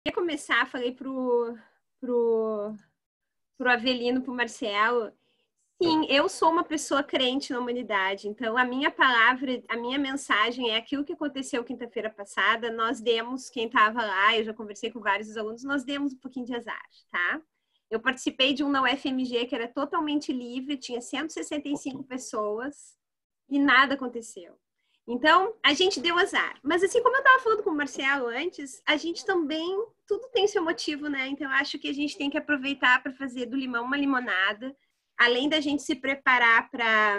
Queria começar, falei pro Avelino, pro Marcelo. Sim, eu sou uma pessoa crente na humanidade, então a minha palavra, a minha mensagem é aquilo que aconteceu quinta-feira passada. Nós demos, quem estava lá, eu já conversei com vários dos alunos, nós demos um pouquinho de azar, tá? Eu participei de um na UFMG que era totalmente livre, tinha 165 pessoas e nada aconteceu. Então, a gente deu azar. Mas assim como eu estava falando com o Marcelo antes, a gente também, tudo tem seu motivo, né? Então, eu acho que a gente tem que aproveitar para fazer do limão uma limonada, além da gente se preparar para...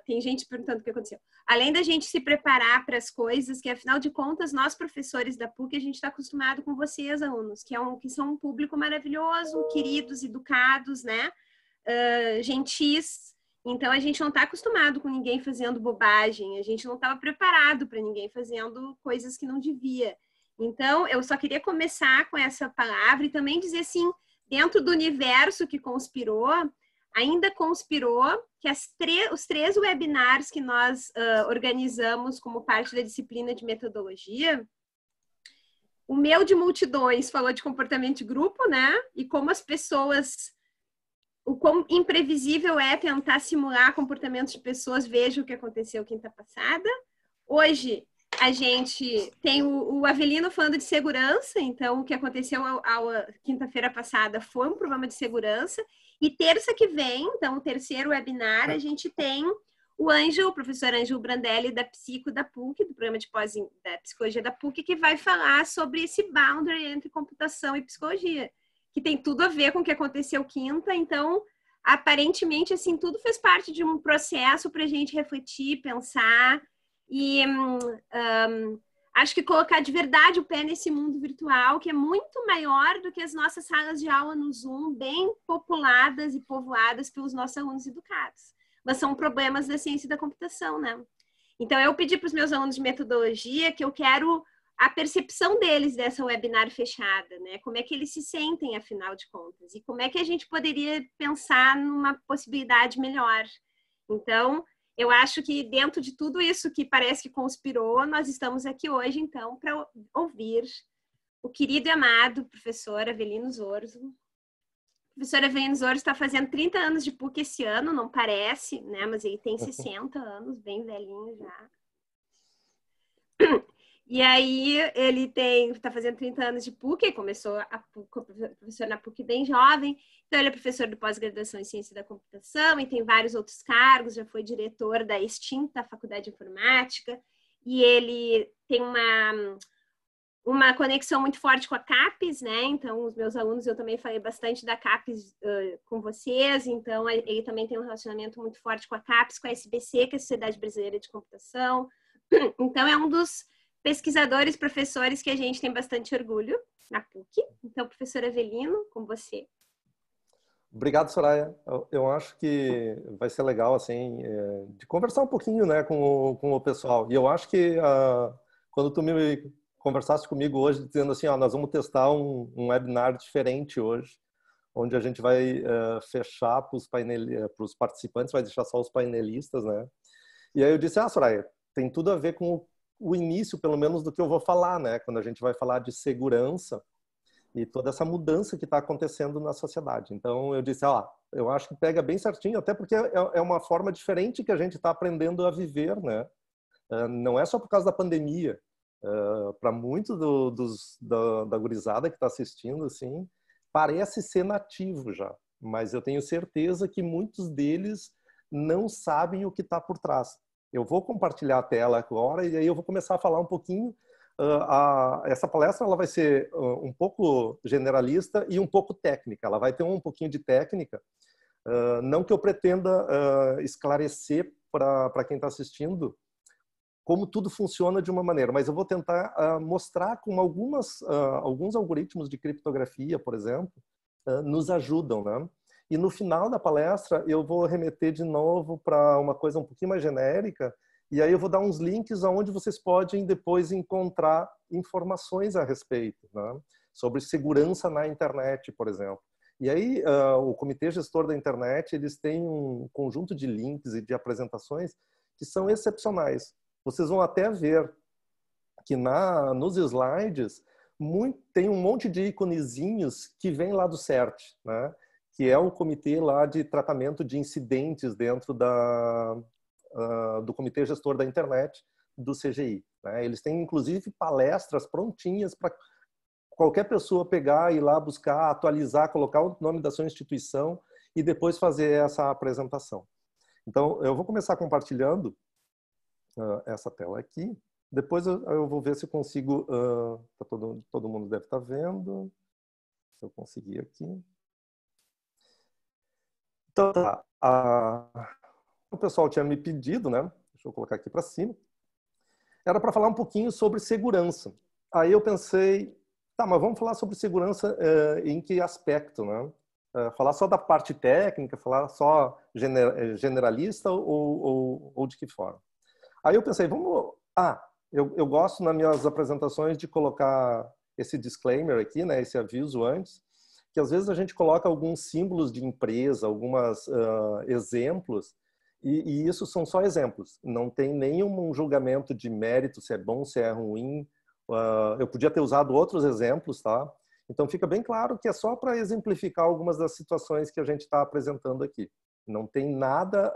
tem gente perguntando o que aconteceu. Além da gente se preparar para as coisas, que afinal de contas, nós professores da PUC, a gente está acostumado com vocês, alunos, que são um público maravilhoso, queridos, educados, né? Gentis. Então, a gente não está acostumado com ninguém fazendo bobagem, a gente não estava preparado para ninguém fazendo coisas que não devia. Então, eu só queria começar com essa palavra e também dizer assim, dentro do universo que conspirou, ainda conspirou que os 3 webinars que nós organizamos como parte da disciplina de metodologia, o meu de multidões falou de comportamento de grupo, né? E como as pessoas, o quão imprevisível é tentar simular comportamentos de pessoas, veja o que aconteceu quinta passada. Hoje, a gente tem o Avelino falando de segurança, então o que aconteceu quinta-feira passada foi um problema de segurança. E terça que vem, então o terceiro webinar, a gente tem o professor Ângelo Brandelli, da Psico da PUC, do programa de pós da Psicologia da PUC, que vai falar sobre esse boundary entre computação e psicologia, que tem tudo a ver com o que aconteceu quinta. Então, aparentemente, assim, tudo fez parte de um processo para a gente refletir, pensar e acho que colocar de verdade o pé nesse mundo virtual, que é muito maior do que as nossas salas de aula no Zoom, bem populadas e povoadas pelos nossos alunos educados. Mas são problemas da ciência e da computação, né? Então, eu pedi para os meus alunos de metodologia que eu quero a percepção deles dessa webinar fechada, né? Como é que eles se sentem, afinal de contas? E como é que a gente poderia pensar numa possibilidade melhor? Então, eu acho que dentro de tudo isso que parece que conspirou, nós estamos aqui hoje, então, para ouvir o querido e amado professor Avelino Zorzo. O professor Avelino Zorzo está fazendo 30 anos de PUC esse ano, não parece, né? Mas ele tem 60 anos, bem velhinho já. E aí ele está fazendo 30 anos de PUC, começou a professor na PUC bem jovem, então ele é professor de pós-graduação em ciência da computação e tem vários outros cargos, já foi diretor da extinta Faculdade de Informática, e ele tem uma conexão muito forte com a CAPES, né? Então, os meus alunos, eu também falei bastante da CAPES com vocês, então ele também tem um relacionamento muito forte com a CAPES, com a SBC, que é a Sociedade Brasileira de Computação. Então, é um dos pesquisadores, professores que a gente tem bastante orgulho na PUC. Então, professor Avelino, com você. Obrigado, Soraya. Eu acho que vai ser legal, assim, de conversar um pouquinho, né, com o pessoal. E eu acho que quando tu me conversaste comigo hoje, dizendo assim, nós vamos testar um webinar diferente hoje, onde a gente vai fechar para os participantes, vai deixar só os painelistas, né? E aí eu disse, Soraya, tem tudo a ver com o início, pelo menos, do que eu vou falar, né? Quando a gente vai falar de segurança e toda essa mudança que está acontecendo na sociedade. Então, eu disse, eu acho que pega bem certinho, até porque é uma forma diferente que a gente está aprendendo a viver, né? Não é só por causa da pandemia. Para muito da gurizada que está assistindo, assim, parece ser nativo já. Mas eu tenho certeza que muitos deles não sabem o que está por trás. Eu vou compartilhar a tela agora e aí eu vou começar a falar um pouquinho. Essa palestra ela vai ser um pouco generalista e um pouco técnica. Ela vai ter um pouquinho de técnica. Não que eu pretenda esclarecer para quem está assistindo como tudo funciona de uma maneira, mas eu vou tentar mostrar como alguns algoritmos de criptografia, por exemplo, nos ajudam, né? E no final da palestra eu vou remeter de novo para uma coisa um pouquinho mais genérica, e aí eu vou dar uns links aonde vocês podem depois encontrar informações a respeito, né? Sobre segurança na internet, por exemplo. E aí o Comitê Gestor da Internet, eles têm um conjunto de links e de apresentações que são excepcionais. Vocês vão até ver que nos slides tem um monte de iconezinhos que vem lá do CERT, né? Que é o comitê lá de tratamento de incidentes dentro do Comitê Gestor da Internet do CGI. Né? Eles têm, inclusive, palestras prontinhas para qualquer pessoa pegar, ir lá buscar, atualizar, colocar o nome da sua instituição e depois fazer essa apresentação. Então, eu vou começar compartilhando essa tela aqui. Depois eu vou ver se eu consigo... todo mundo deve estar vendo. Se eu conseguir aqui. Então, tá. O pessoal tinha me pedido, né? Deixa eu colocar aqui para cima. Era para falar um pouquinho sobre segurança. Aí eu pensei, tá, mas vamos falar sobre segurança em que aspecto, né? Falar só da parte técnica, falar só generalista ou de que forma? Aí eu pensei, vamos... eu gosto nas minhas apresentações de colocar esse disclaimer aqui, né? Esse aviso antes, que às vezes a gente coloca alguns símbolos de empresa, alguns exemplos, e isso são só exemplos. Não tem nenhum julgamento de mérito, se é bom, se é ruim. Eu podia ter usado outros exemplos, tá? Então fica bem claro que é só para exemplificar algumas das situações que a gente está apresentando aqui. Não tem nada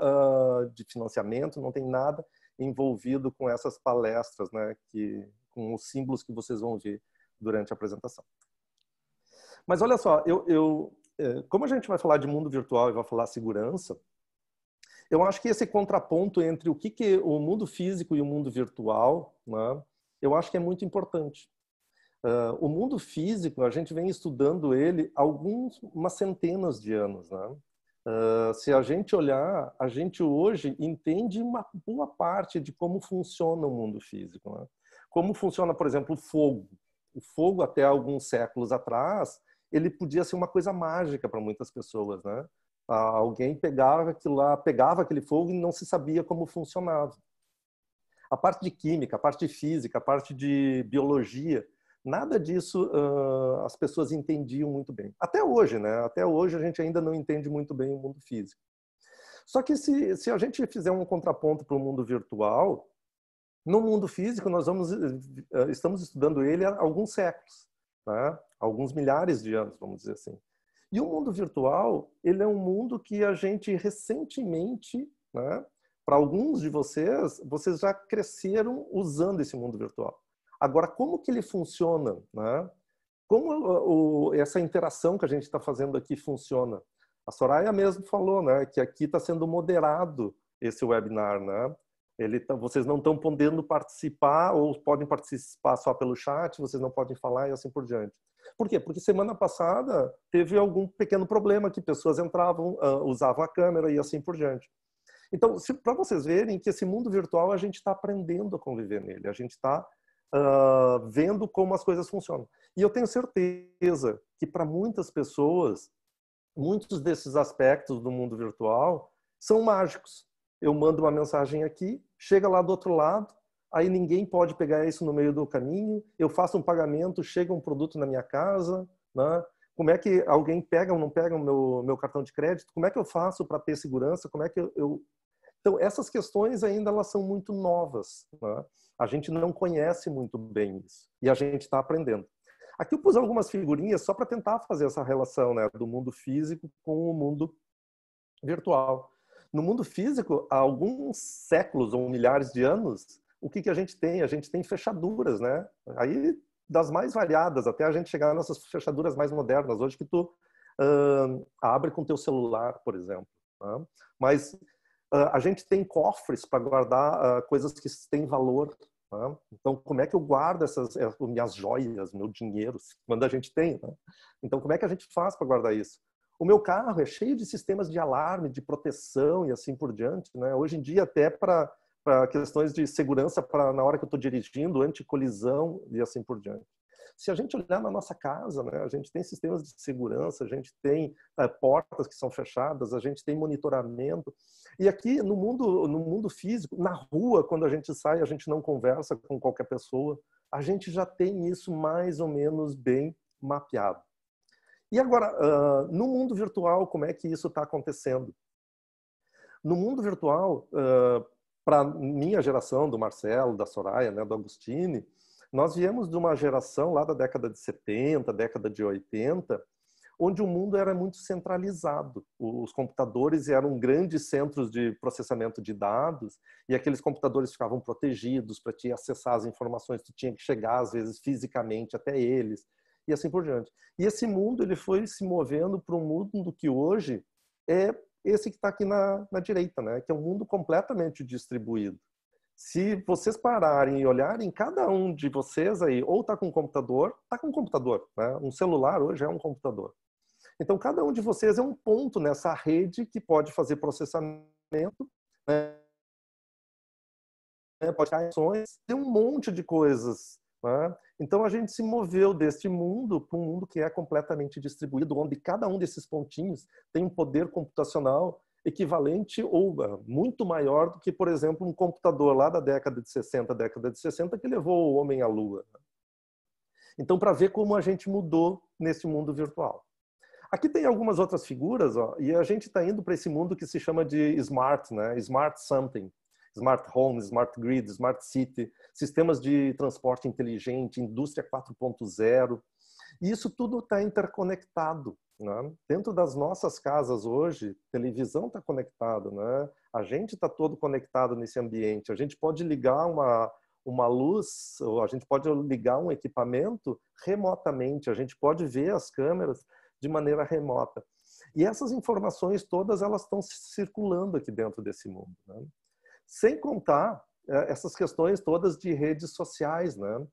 de financiamento, não tem nada envolvido com essas palestras, né? Com os símbolos que vocês vão ver durante a apresentação. Mas olha só, como a gente vai falar de mundo virtual e vai falar segurança, eu acho que esse contraponto entre o que o mundo físico e o mundo virtual, né, eu acho que é muito importante. O mundo físico, a gente vem estudando ele há umas centenas de anos. Né? Se a gente olhar, a gente hoje entende uma boa parte de como funciona o mundo físico. Né? Como funciona, por exemplo, o fogo. O fogo, até alguns séculos atrás, ele podia ser uma coisa mágica para muitas pessoas, né? Alguém pegava aquele fogo e não se sabia como funcionava. A parte de química, a parte de física, a parte de biologia, nada disso as pessoas entendiam muito bem. Até hoje, né? Até hoje a gente ainda não entende muito bem o mundo físico. Só que se a gente fizer um contraponto para o mundo virtual, no mundo físico nós estamos estudando ele há alguns séculos, né? Alguns milhares de anos, vamos dizer assim. E o mundo virtual, ele é um mundo que a gente recentemente, né, para alguns de vocês já cresceram usando esse mundo virtual. Agora, como que ele funciona? Né? Como essa interação que a gente está fazendo aqui funciona? A Soraya mesmo falou, né, que aqui está sendo moderado esse webinar. Né? Vocês não estão podendo participar ou podem participar só pelo chat, vocês não podem falar e assim por diante. Por quê? Porque semana passada teve algum pequeno problema que pessoas entravam, usavam a câmera e assim por diante. Então, para vocês verem que esse mundo virtual a gente está aprendendo a conviver nele, a gente está vendo como as coisas funcionam. E eu tenho certeza que para muitas pessoas, muitos desses aspectos do mundo virtual são mágicos. Eu mando uma mensagem aqui, chega lá do outro lado, aí ninguém pode pegar isso no meio do caminho, eu faço um pagamento, chega um produto na minha casa, né? Como é que alguém pega ou não pega o meu cartão de crédito? Como é que eu faço para ter segurança? Como é que Então, essas questões ainda elas são muito novas. Né? A gente não conhece muito bem isso. E a gente está aprendendo. Aqui eu pus algumas figurinhas só para tentar fazer essa relação, né, do mundo físico com o mundo virtual. No mundo físico, há alguns séculos ou milhares de anos, o que a gente tem? A gente tem fechaduras, né? Aí, das mais variadas, até a gente chegar nessas fechaduras mais modernas, hoje que tu abre com teu celular, por exemplo. Né? Mas a gente tem cofres para guardar coisas que têm valor. Né? Então, como é que eu guardo essas minhas joias, meu dinheiro, quando a gente tem? Né? Então, como é que a gente faz para guardar isso? O meu carro é cheio de sistemas de alarme, de proteção e assim por diante. Né? Hoje em dia, até para questões de segurança na hora que eu estou dirigindo, anticolisão e assim por diante. Se a gente olhar na nossa casa, né, a gente tem sistemas de segurança, a gente tem portas que são fechadas, a gente tem monitoramento. E aqui no mundo físico, na rua, quando a gente sai, a gente não conversa com qualquer pessoa, a gente já tem isso mais ou menos bem mapeado. E agora, no mundo virtual, como é que isso está acontecendo? No mundo virtual, para minha geração, do Marcelo, da Soraya, né, do Agostini, Nós viemos de uma geração lá da década de 70, década de 80, onde o mundo era muito centralizado. Os computadores eram grandes centros de processamento de dados e aqueles computadores ficavam protegidos para te acessar as informações, tu tinha que chegar, às vezes, fisicamente até eles, e assim por diante. E esse mundo ele foi se movendo para um mundo que hoje é esse que está aqui na direita, né? Que é um mundo completamente distribuído. Se vocês pararem e olharem, cada um de vocês aí, ou está com um computador, né? Um celular hoje é um computador. Então, cada um de vocês é um ponto nessa rede que pode fazer processamento, né? Pode ter ações, tem um monte de coisas. Né? Então, a gente se moveu deste mundo para um mundo que é completamente distribuído, onde cada um desses pontinhos tem um poder computacional equivalente ou muito maior do que, por exemplo, um computador lá da década de 60, que levou o homem à Lua. Então, para ver como a gente mudou nesse mundo virtual. Aqui tem algumas outras figuras, ó, e a gente está indo para esse mundo que se chama de smart, né? Smart something, smart home, smart grid, smart city, sistemas de transporte inteligente, indústria 4.0. E isso tudo está interconectado. Né? Dentro das nossas casas hoje, televisão está conectada, né? A gente está todo conectado nesse ambiente. A gente pode ligar uma luz, ou a gente pode ligar um equipamento remotamente. A gente pode ver as câmeras de maneira remota. E essas informações todas elas estão circulando aqui dentro desse mundo. Né? Sem contar essas questões todas de redes sociais, né?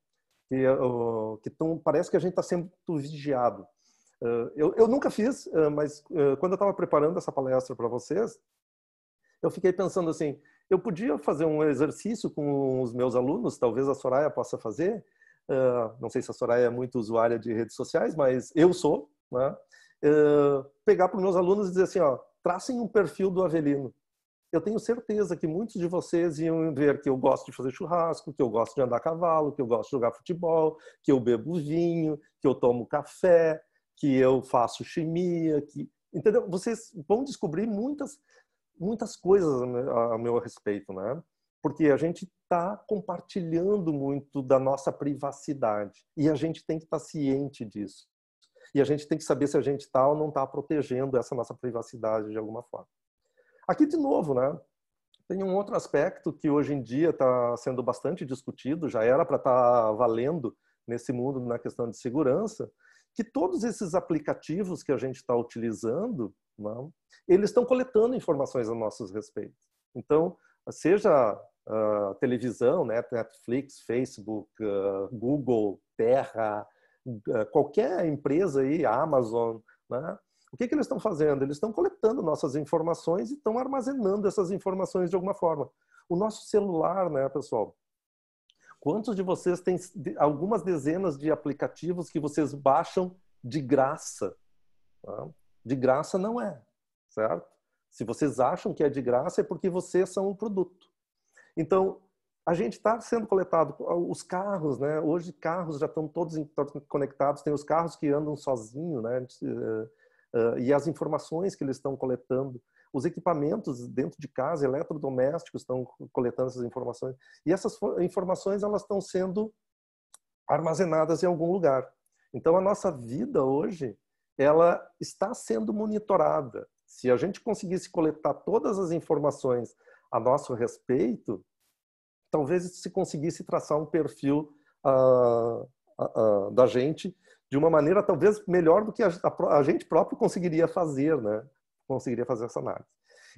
Que parece que a gente está sendo vigiado. Eu nunca fiz, mas quando eu estava preparando essa palestra para vocês, eu fiquei pensando assim, eu podia fazer um exercício com os meus alunos, talvez a Soraya possa fazer, não sei se a Soraya é muito usuária de redes sociais, mas eu sou, né? Pegar para os meus alunos e dizer assim, ó, tracem um perfil do Avelino. Eu tenho certeza que muitos de vocês iam ver que eu gosto de fazer churrasco, que eu gosto de andar a cavalo, que eu gosto de jogar futebol, que eu bebo vinho, que eu tomo café, que eu faço chimia, entendeu? Vocês vão descobrir muitas coisas a meu respeito, né? Porque a gente está compartilhando muito da nossa privacidade e a gente tem que estar ciente disso. E a gente tem que saber se a gente está ou não está protegendo essa nossa privacidade de alguma forma. Aqui, de novo, né? Tem um outro aspecto que hoje em dia está sendo bastante discutido, já era para estar valendo nesse mundo na questão de segurança, que todos esses aplicativos que a gente está utilizando, né, eles estão coletando informações a nossos respeitos. Então, seja televisão, né, Netflix, Facebook, Google, Terra, qualquer empresa aí, Amazon, né? O que eles estão fazendo? Eles estão coletando nossas informações e estão armazenando essas informações de alguma forma. O nosso celular, né, pessoal? Quantos de vocês têm algumas dezenas de aplicativos que vocês baixam de graça? Tá? De graça não é, certo? Se vocês acham que é de graça é porque vocês são um produto. Então, a gente está sendo coletado. Os carros, né? Hoje carros já estão todos conectados. Tem os carros que andam sozinhos, né? E as informações que eles estão coletando, os equipamentos dentro de casa, eletrodomésticos estão coletando essas informações. E essas informações elas estão sendo armazenadas em algum lugar. Então a nossa vida hoje, ela está sendo monitorada. Se a gente conseguisse coletar todas as informações a nosso respeito, talvez se conseguisse traçar um perfil da gente de uma maneira talvez melhor do que a gente próprio conseguiria fazer, né? Conseguiria fazer essa análise.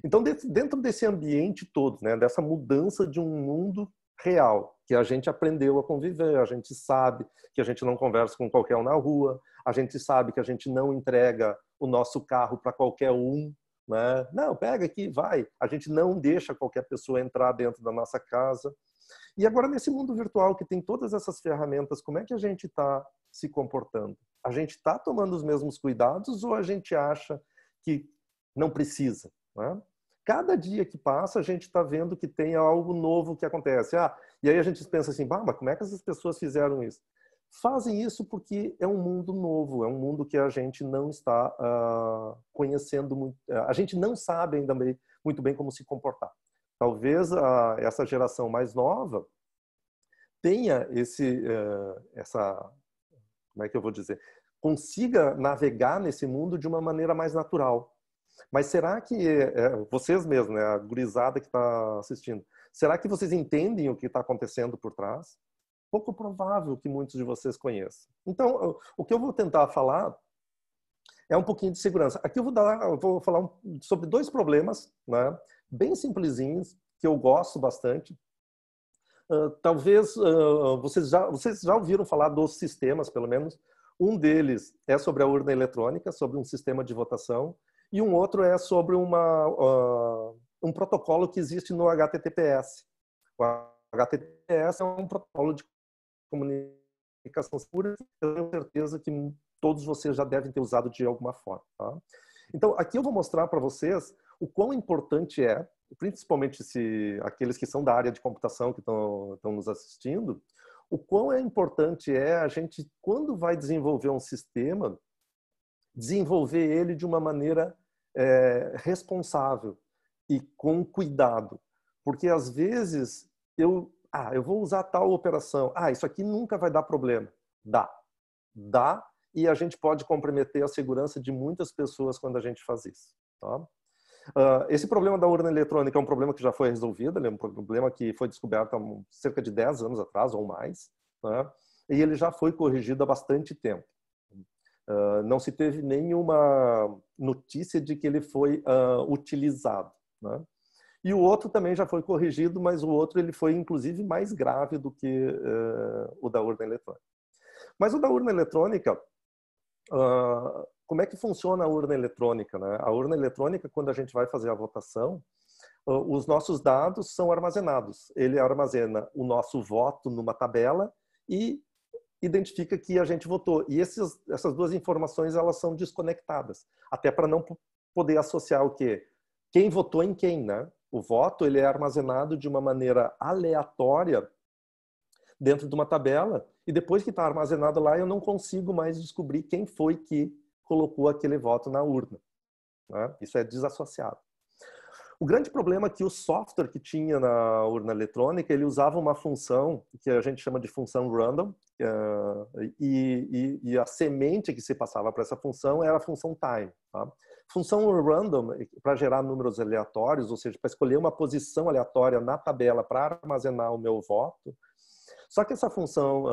Então, dentro desse ambiente todo, né, dessa mudança de um mundo real, que a gente aprendeu a conviver, a gente sabe que a gente não conversa com qualquer um na rua, a gente sabe que a gente não entrega o nosso carro para qualquer um, né? Não, pega aqui, vai. A gente não deixa qualquer pessoa entrar dentro da nossa casa. E agora, nesse mundo virtual que tem todas essas ferramentas, como é que a gente está se comportando? A gente está tomando os mesmos cuidados ou a gente acha que não precisa? Né? Cada dia que passa, a gente está vendo que tem algo novo que acontece. E aí a gente pensa assim, mas como é que essas pessoas fizeram isso? Fazem isso porque é um mundo novo, é um mundo que a gente não está conhecendo muito, a gente não sabe ainda muito bem como se comportar. Talvez essa geração mais nova tenha como é que eu vou dizer? Consiga navegar nesse mundo de uma maneira mais natural. Mas será que vocês mesmos, né, a gurizada que está assistindo, será que vocês entendem o que está acontecendo por trás? Pouco provável que muitos de vocês conheçam. Então, o que eu vou tentar falar é um pouquinho de segurança. Aqui eu vou falar sobre 2 problemas, né, bem simplesinhos, que eu gosto bastante. Talvez vocês já ouviram falar dos sistemas, pelo menos. Um deles é sobre a urna eletrônica, sobre um sistema de votação, e um outro é sobre um protocolo que existe no HTTPS. O HTTPS é um protocolo de comunicação segura, eu tenho certeza que todos vocês já devem ter usado de alguma forma. Tá? Então, aqui eu vou mostrar para vocês o quão importante é, principalmente aqueles que são da área de computação que estão nos assistindo, o quão importante é a gente, quando vai desenvolver um sistema, desenvolver ele de uma maneira responsável e com cuidado. Porque, às vezes, eu vou usar tal operação. Isso aqui nunca vai dar problema. Dá, e a gente pode comprometer a segurança de muitas pessoas quando a gente faz isso. Tá? Esse problema da urna eletrônica é um problema que já foi resolvido, ele é um problema que foi descoberto há cerca de 10 anos atrás ou mais, né? E ele já foi corrigido há bastante tempo. Não se teve nenhuma notícia de que ele foi utilizado, né? E o outro também já foi corrigido, mas o outro ele foi inclusive mais grave do que o da urna eletrônica. Mas o da urna eletrônica, como é que funciona a urna eletrônica, né? A urna eletrônica, quando a gente vai fazer a votação, os nossos dados são armazenados. Ele armazena o nosso voto numa tabela e identifica que a gente votou. E essas 2 informações, elas são desconectadas. Até para não poder associar o quê? Quem votou em quem, né? O voto, ele é armazenado de uma maneira aleatória dentro de uma tabela, e depois que está armazenado lá, eu não consigo mais descobrir quem foi que colocou aquele voto na urna, né? Isso é desassociado. O grande problema é que o software que tinha na urna eletrônica, ele usava uma função que a gente chama de função random, e a semente que se passava para essa função era a função time. Tá? Função random, para gerar números aleatórios, ou seja, para escolher uma posição aleatória na tabela para armazenar o meu voto. Só que essa função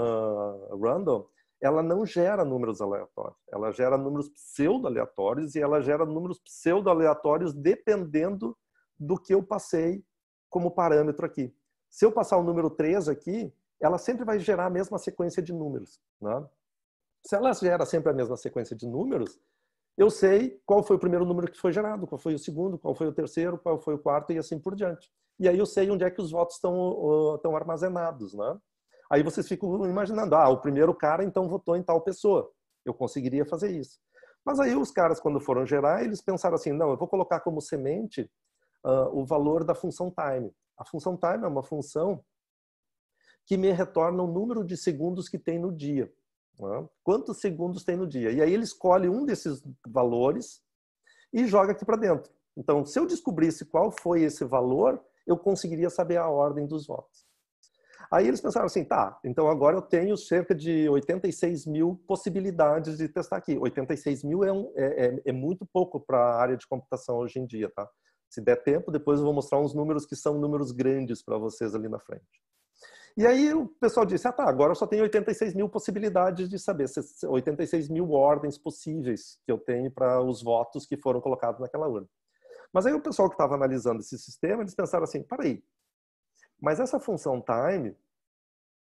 random, ela não gera números aleatórios. Ela gera números pseudo-aleatórios, e ela gera números pseudo-aleatórios dependendo do que eu passei como parâmetro aqui. Se eu passar o número 3 aqui, ela sempre vai gerar a mesma sequência de números, né? Se ela gera sempre a mesma sequência de números, eu sei qual foi o primeiro número que foi gerado, qual foi o segundo, qual foi o terceiro, qual foi o quarto e assim por diante. E aí eu sei onde é que os votos estão armazenados, né? Aí vocês ficam imaginando, o primeiro cara então votou em tal pessoa. Eu conseguiria fazer isso. Mas aí os caras, quando foram gerar, eles pensaram assim, não, eu vou colocar como semente o valor da função time. A função time é uma função que me retorna o número de segundos que tem no dia. Né? Quantos segundos tem no dia? E aí ele escolhe um desses valores e joga aqui para dentro. Então, se eu descobrisse qual foi esse valor, eu conseguiria saber a ordem dos votos. Aí eles pensaram assim, então agora eu tenho cerca de 86 mil possibilidades de testar aqui. 86 mil é muito pouco para a área de computação hoje em dia, tá? Se der tempo, depois eu vou mostrar uns números que são números grandes para vocês ali na frente. E aí o pessoal disse, agora eu só tenho 86 mil possibilidades de saber, 86 mil ordens possíveis que eu tenho para os votos que foram colocados naquela urna. Mas aí o pessoal que estava analisando esse sistema, eles pensaram assim, peraí, mas essa função time,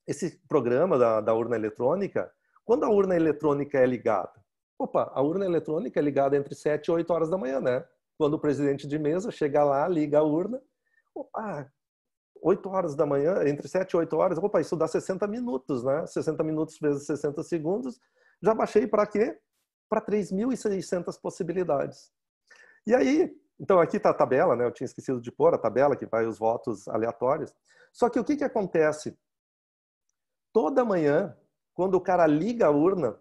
esse programa da urna eletrônica, quando a urna eletrônica é ligada? A urna eletrônica é ligada entre 7 e 8 horas da manhã, né? Quando o presidente de mesa chega lá, liga a urna, 8 horas da manhã, entre 7 e 8 horas, isso dá 60 minutos, né? 60 minutos vezes 60 segundos, já baixei para quê? Para 3.600 possibilidades. E aí, então aqui está a tabela, né? Eu tinha esquecido de pôr a tabela que vai os votos aleatórios. Só que o que acontece? Toda manhã, quando o cara liga a urna,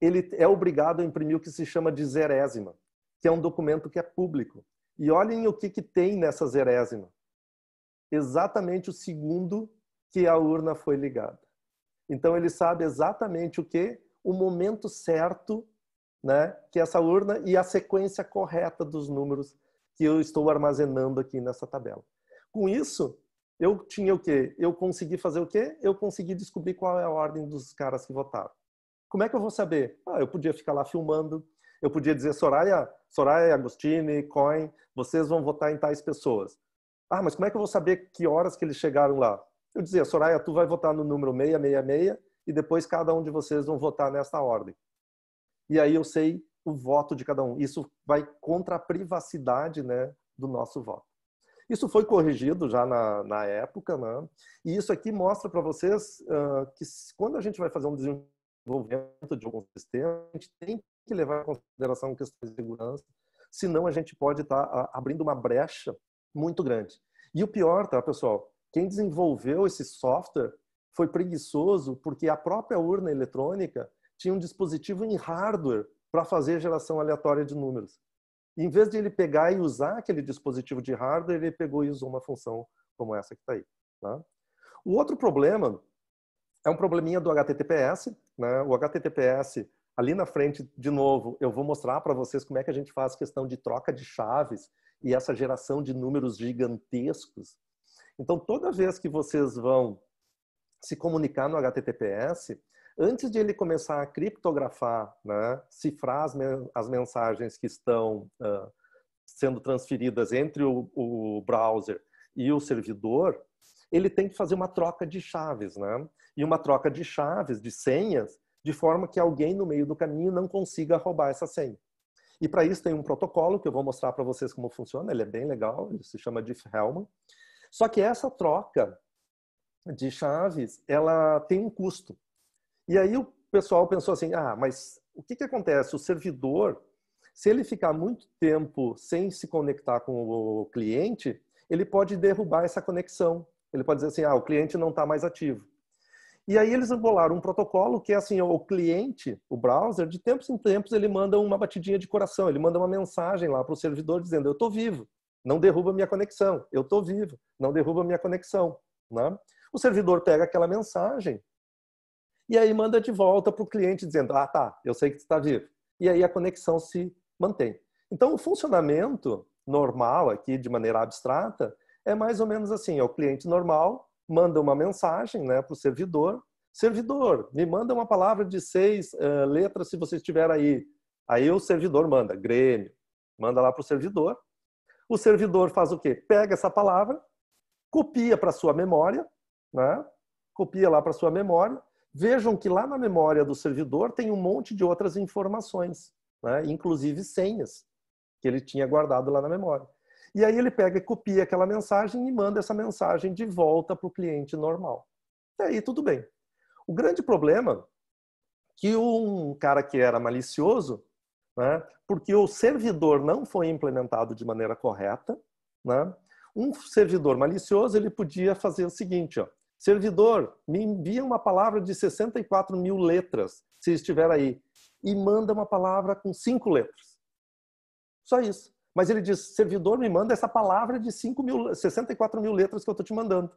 ele é obrigado a imprimir o que se chama de zerésima, que é um documento que é público. E olhem o que tem nessa zerésima. Exatamente o segundo que a urna foi ligada. Então ele sabe exatamente o que? O momento certo, né, que essa urna e a sequência correta dos números que eu estou armazenando aqui nessa tabela. Com isso, eu tinha o quê? Eu consegui fazer o quê? Eu consegui descobrir qual é a ordem dos caras que votaram. Como é que eu vou saber? Eu podia ficar lá filmando, eu podia dizer, Soraya, Agostini, Cohen, vocês vão votar em tais pessoas. Mas como é que eu vou saber que horas que eles chegaram lá? Eu dizia, Soraya, tu vai votar no número 666 e depois cada um de vocês vão votar nessa ordem. E aí eu sei o voto de cada um. Isso vai contra a privacidade, né, do nosso voto. Isso foi corrigido já na época, né? E isso aqui mostra para vocês que quando a gente vai fazer um desenvolvimento de algum sistema, a gente tem que levar em consideração questões de segurança, senão a gente pode estar abrindo uma brecha muito grande. E o pior, tá, pessoal? Quem desenvolveu esse software foi preguiçoso porque a própria urna eletrônica tinha um dispositivo em hardware para fazer geração aleatória de números. E, em vez de ele pegar e usar aquele dispositivo de hardware, ele pegou e usou uma função como essa que está aí. Tá? O outro problema é um probleminha do HTTPS. Né? O HTTPS, ali na frente, de novo, eu vou mostrar para vocês como é que a gente faz questão de troca de chaves e essa geração de números gigantescos. Então, toda vez que vocês vão se comunicar no HTTPS, antes de ele começar a criptografar, né, cifrar as mensagens que estão sendo transferidas entre o browser e o servidor, ele tem que fazer uma troca de chaves, né? E uma troca de chaves, de senhas, de forma que alguém no meio do caminho não consiga roubar essa senha. E para isso tem um protocolo que eu vou mostrar para vocês como funciona, ele é bem legal, ele se chama Diffie-Hellman. Só que essa troca de chaves, ela tem um custo. E aí o pessoal pensou assim, mas o que acontece? O servidor, se ele ficar muito tempo sem se conectar com o cliente, ele pode derrubar essa conexão. Ele pode dizer assim, o cliente não está mais ativo. E aí eles bolaram um protocolo que é assim, o cliente, o browser, de tempos em tempos ele manda uma batidinha de coração, ele manda uma mensagem lá para o servidor dizendo, eu estou vivo, não derruba minha conexão, eu estou vivo, não derruba minha conexão. Né? O servidor pega aquela mensagem e aí manda de volta para o cliente dizendo, tá, eu sei que você está vivo. E aí a conexão se mantém. Então o funcionamento normal aqui, de maneira abstrata, é mais ou menos assim, o cliente normal manda uma mensagem, né, para o servidor, me manda uma palavra de 6 letras se você estiver aí. Aí o servidor manda, Grêmio, manda lá para o servidor faz o quê? Pega essa palavra, copia para sua memória, né? Copia lá para sua memória. Vejam que lá na memória do servidor tem um monte de outras informações, né? Inclusive senhas que ele tinha guardado lá na memória. E aí ele pega e copia aquela mensagem e manda essa mensagem de volta para o cliente normal. E aí tudo bem. O grande problema é que um cara que era malicioso, né? Porque o servidor não foi implementado de maneira correta, né? Um servidor malicioso ele podia fazer o seguinte, servidor, me envia uma palavra de 64.000 letras, se estiver aí, e manda uma palavra com 5 letras. Só isso. Mas ele diz, servidor, me manda essa palavra de 64.000 letras que eu estou te mandando.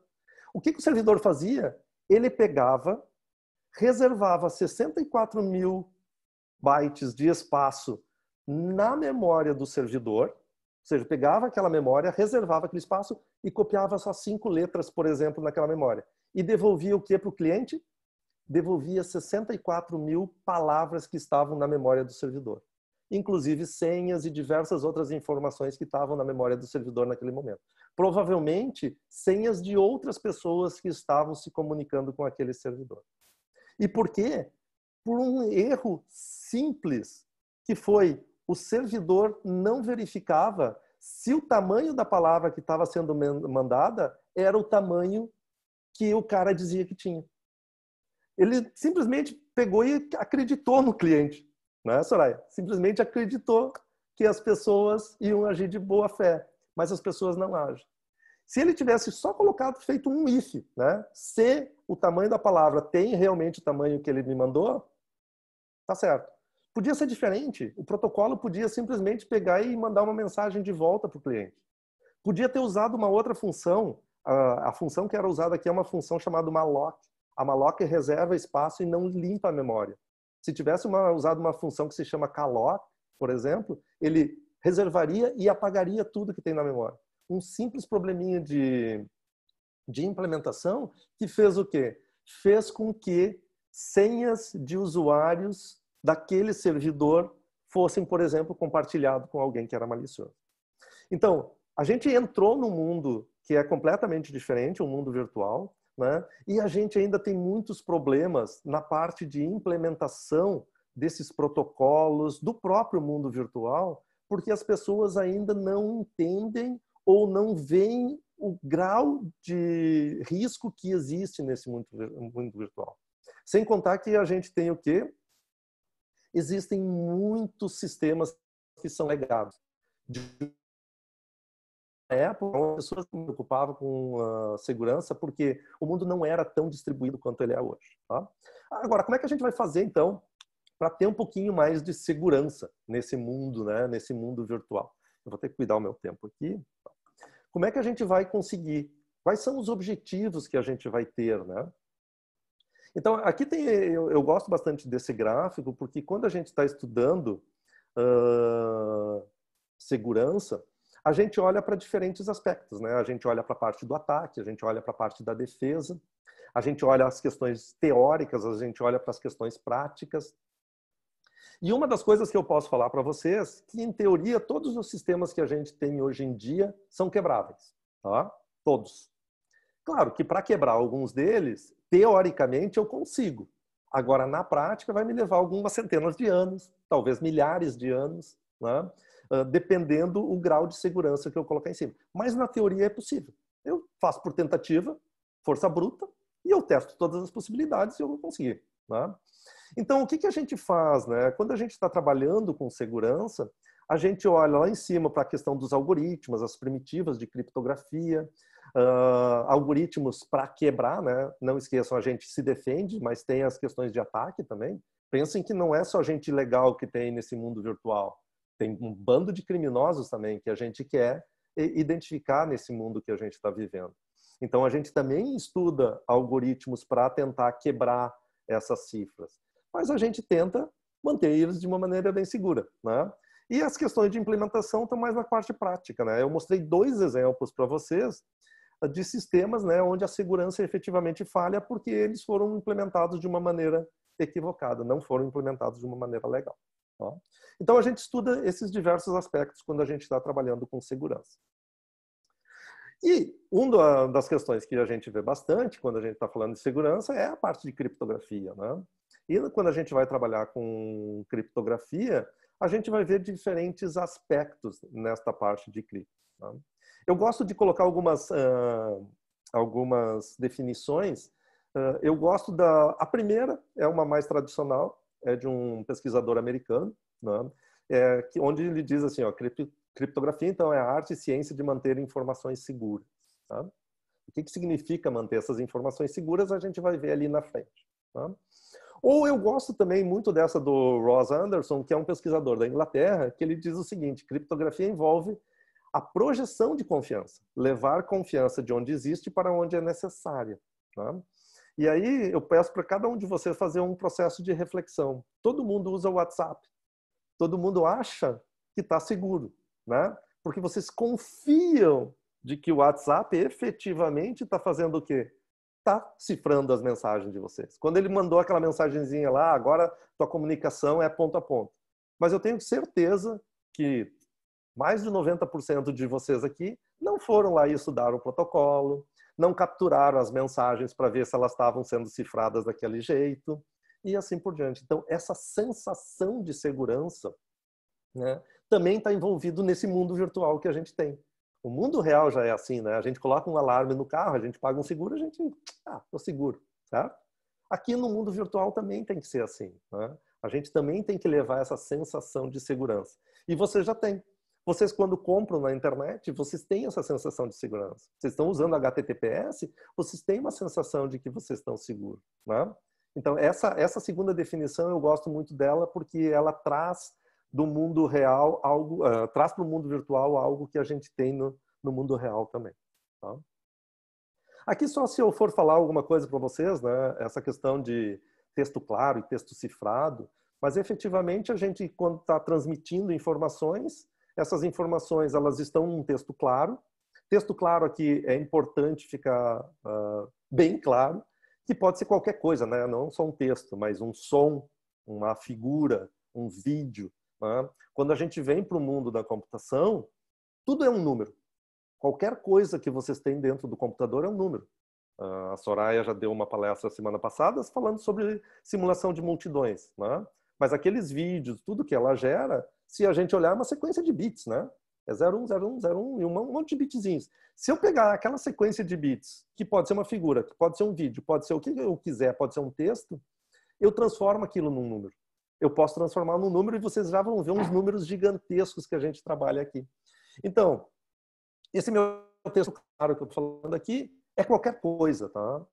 O que o servidor fazia? Ele pegava, reservava 64.000 bytes de espaço na memória do servidor, ou seja, pegava aquela memória, reservava aquele espaço e copiava só 5 letras, por exemplo, naquela memória. E devolvia o que para o cliente? Devolvia 64.000 palavras que estavam na memória do servidor. Inclusive senhas e diversas outras informações que estavam na memória do servidor naquele momento. Provavelmente, senhas de outras pessoas que estavam se comunicando com aquele servidor. E por quê? Por um erro simples, que foi o servidor não verificava se o tamanho da palavra que estava sendo mandada era o tamanho que o cara dizia que tinha. Ele simplesmente pegou e acreditou no cliente, né, Soraya? Simplesmente acreditou que as pessoas iam agir de boa fé, mas as pessoas não agem. Se ele tivesse só feito um if, né? Se o tamanho da palavra tem realmente o tamanho que ele me mandou, tá certo. Podia ser diferente. O protocolo podia simplesmente pegar e mandar uma mensagem de volta para o cliente. Podia ter usado uma outra função. A função que era usada aqui é uma função chamada malloc. A malloc reserva espaço e não limpa a memória. Se tivesse usado uma função que se chama calloc, por exemplo, ele reservaria e apagaria tudo que tem na memória. Um simples probleminha de implementação que fez o quê? Fez com que senhas de usuários daquele servidor fossem, por exemplo, compartilhados com alguém que era malicioso. Então, a gente entrou num mundo que é completamente diferente, um mundo virtual, né? E a gente ainda tem muitos problemas na parte de implementação desses protocolos do próprio mundo virtual, porque as pessoas ainda não entendem ou não veem o grau de risco que existe nesse mundo virtual. Sem contar que a gente tem o quê? Existem muitos sistemas que são legados. Na época, as pessoas se preocupavam com a segurança porque o mundo não era tão distribuído quanto ele é hoje. Tá? Agora, como é que a gente vai fazer, então, para ter um pouquinho mais de segurança nesse mundo, né? Nesse mundo virtual? Eu vou ter que cuidar o meu tempo aqui. Como é que a gente vai conseguir? Quais são os objetivos que a gente vai ter, né? Então, aqui tem, eu gosto bastante desse gráfico, porque quando a gente está estudando segurança, a gente olha para diferentes aspectos, né? A gente olha para a parte do ataque, a gente olha para a parte da defesa, a gente olha as questões teóricas, a gente olha para as questões práticas. E uma das coisas que eu posso falar para vocês, que em teoria todos os sistemas que a gente tem hoje em dia são quebráveis, tá? Todos. Claro que para quebrar alguns deles, teoricamente eu consigo. Agora, na prática, vai me levar algumas centenas de anos, talvez milhares de anos, né? Dependendo o grau de segurança que eu colocar em cima. Mas na teoria é possível. Eu faço por tentativa, força bruta, e eu testo todas as possibilidades e eu vou conseguir. Né? Então, o que a gente faz? Né? Quando a gente está trabalhando com segurança, a gente olha lá em cima para a questão dos algoritmos, as primitivas de criptografia, algoritmos para quebrar, né? Não esqueçam, a gente se defende, mas tem as questões de ataque também. Pensem que não é só gente legal que tem nesse mundo virtual. Tem um bando de criminosos também que a gente quer identificar nesse mundo que a gente está vivendo. Então, a gente também estuda algoritmos para tentar quebrar essas cifras. Mas a gente tenta manter eles de uma maneira bem segura, né? E as questões de implementação estão mais na parte prática, né? Eu mostrei 2 exemplos para vocês de sistemas, né, onde a segurança efetivamente falha porque eles foram implementados de uma maneira equivocada, não foram implementados de uma maneira legal. Tá? Então, a gente estuda esses diversos aspectos quando a gente está trabalhando com segurança. E uma das questões que a gente vê bastante quando a gente está falando de segurança é a parte de criptografia, né? E quando a gente vai trabalhar com criptografia, a gente vai ver diferentes aspectos nesta parte de cripto. Tá? Eu gosto de colocar algumas definições. Eu gosto a primeira é uma mais tradicional, é de um pesquisador americano, né? Onde ele diz assim, ó, criptografia, então, é a arte e ciência de manter informações seguras. Tá? O que significa manter essas informações seguras, a gente vai ver ali na frente. Tá? Ou eu gosto também muito dessa do Ross Anderson, que é um pesquisador da Inglaterra, que ele diz o seguinte: criptografia envolve a projeção de confiança, levar confiança de onde existe para onde é necessária. Tá? E aí eu peço para cada um de vocês fazer um processo de reflexão. Todo mundo usa o WhatsApp. Todo mundo acha que está seguro, né? Porque vocês confiam de que o WhatsApp efetivamente está fazendo o quê? Está cifrando as mensagens de vocês. Quando ele mandou aquela mensagenzinha lá, agora tua comunicação é ponto a ponto. Mas eu tenho certeza que mais de 90% de vocês aqui não foram lá e estudaram o protocolo, não capturaram as mensagens para ver se elas estavam sendo cifradas daquele jeito, e assim por diante. Então, essa sensação de segurança, né, também está envolvido nesse mundo virtual que a gente tem. O mundo real já é assim, né? A gente coloca um alarme no carro, a gente paga um seguro, a gente, tô seguro, certo? Aqui no mundo virtual também tem que ser assim, né? A gente também tem que levar essa sensação de segurança. E você já tem. Vocês, quando compram na internet, vocês têm essa sensação de segurança. Vocês estão usando HTTPS, vocês têm uma sensação de que vocês estão seguros, né? Então, essa segunda definição eu gosto muito dela porque ela traz do mundo real algo, traz para o mundo virtual algo que a gente tem no mundo real também. Tá? Aqui só se eu for falar alguma coisa para vocês, né? Essa questão de texto claro e texto cifrado, mas efetivamente a gente, quando está transmitindo informações, essas informações elas estão num texto claro. Texto claro aqui é importante ficar bem claro, que pode ser qualquer coisa, né? Não só um texto, mas um som, uma figura, um vídeo. Né? Quando a gente vem para o mundo da computação, tudo é um número. Qualquer coisa que vocês têm dentro do computador é um número. A Soraya já deu uma palestra semana passada falando sobre simulação de multidões, né? Mas aqueles vídeos, tudo que ela gera, se a gente olhar, é uma sequência de bits, né? É 01, 01, 01 e um monte de bitzinhos. Se eu pegar aquela sequência de bits, que pode ser uma figura, que pode ser um vídeo, pode ser o que eu quiser, pode ser um texto, eu transformo aquilo num número. Eu posso transformar num número e vocês já vão ver uns números gigantescos que a gente trabalha aqui. Então, esse meu texto claro que eu estou falando aqui é qualquer coisa, tá?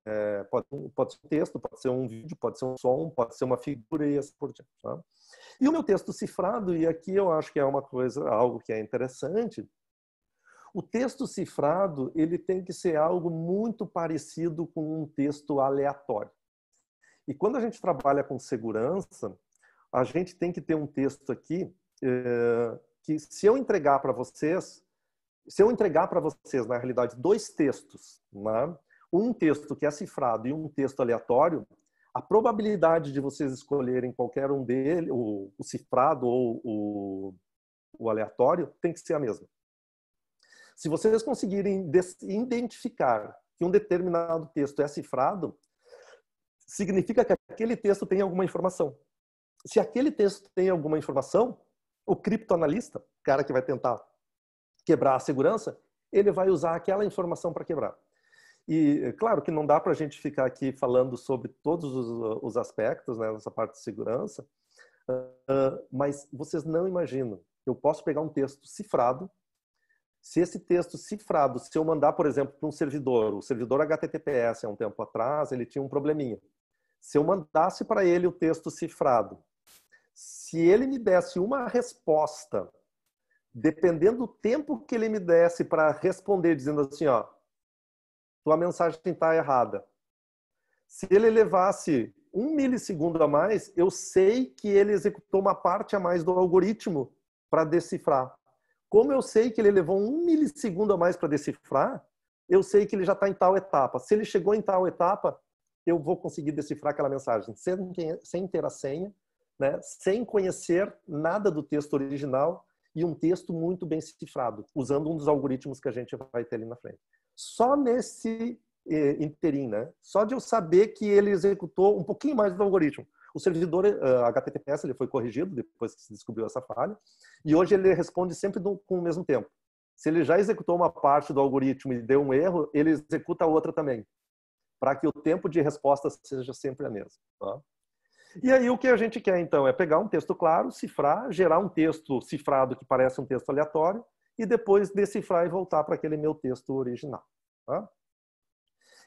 Pode ser um texto, pode ser um vídeo, pode ser um som, pode ser uma figura e assim por diante. Tá? E o meu texto cifrado, e aqui eu acho que é uma coisa, algo que é interessante, o texto cifrado ele tem que ser algo muito parecido com um texto aleatório. E quando a gente trabalha com segurança, a gente tem que ter um texto aqui que se eu entregar para vocês, na realidade, dois textos, né? Um texto que é cifrado e um texto aleatório, a probabilidade de vocês escolherem qualquer um deles, o cifrado ou o aleatório, tem que ser a mesma. Se vocês conseguirem identificar que um determinado texto é cifrado, significa que aquele texto tem alguma informação. Se aquele texto tem alguma informação, o criptoanalista, o cara que vai tentar quebrar a segurança, ele vai usar aquela informação para quebrar. E claro que não dá para a gente ficar aqui falando sobre todos os aspectos, né, nessa parte de segurança, mas vocês não imaginam. Eu posso pegar um texto cifrado. Se esse texto cifrado, se eu mandar, por exemplo, para um servidor, o servidor HTTPS, há um tempo atrás, ele tinha um probleminha. Se eu mandasse para ele o texto cifrado, se ele me desse uma resposta, dependendo do tempo que ele me desse para responder, dizendo assim, ó, tua mensagem está errada. Se ele levasse 1 milissegundo a mais, eu sei que ele executou uma parte a mais do algoritmo para decifrar. Como eu sei que ele levou 1 milissegundo a mais para decifrar, eu sei que ele já está em tal etapa. Se ele chegou em tal etapa, eu vou conseguir decifrar aquela mensagem sem ter a senha, né? Sem conhecer nada do texto original e um texto muito bem cifrado, usando um dos algoritmos que a gente vai ter ali na frente. Só nesse interim, né? Só de eu saber que ele executou um pouquinho mais do algoritmo. O servidor HTTPS ele foi corrigido depois que se descobriu essa falha e hoje ele responde sempre com o mesmo tempo. Se ele já executou uma parte do algoritmo e deu um erro, ele executa a outra também, para que o tempo de resposta seja sempre a mesma. Tá? E aí o que a gente quer então é pegar um texto claro, cifrar, gerar um texto cifrado que parece um texto aleatório e depois decifrar e voltar para aquele meu texto original. Tá?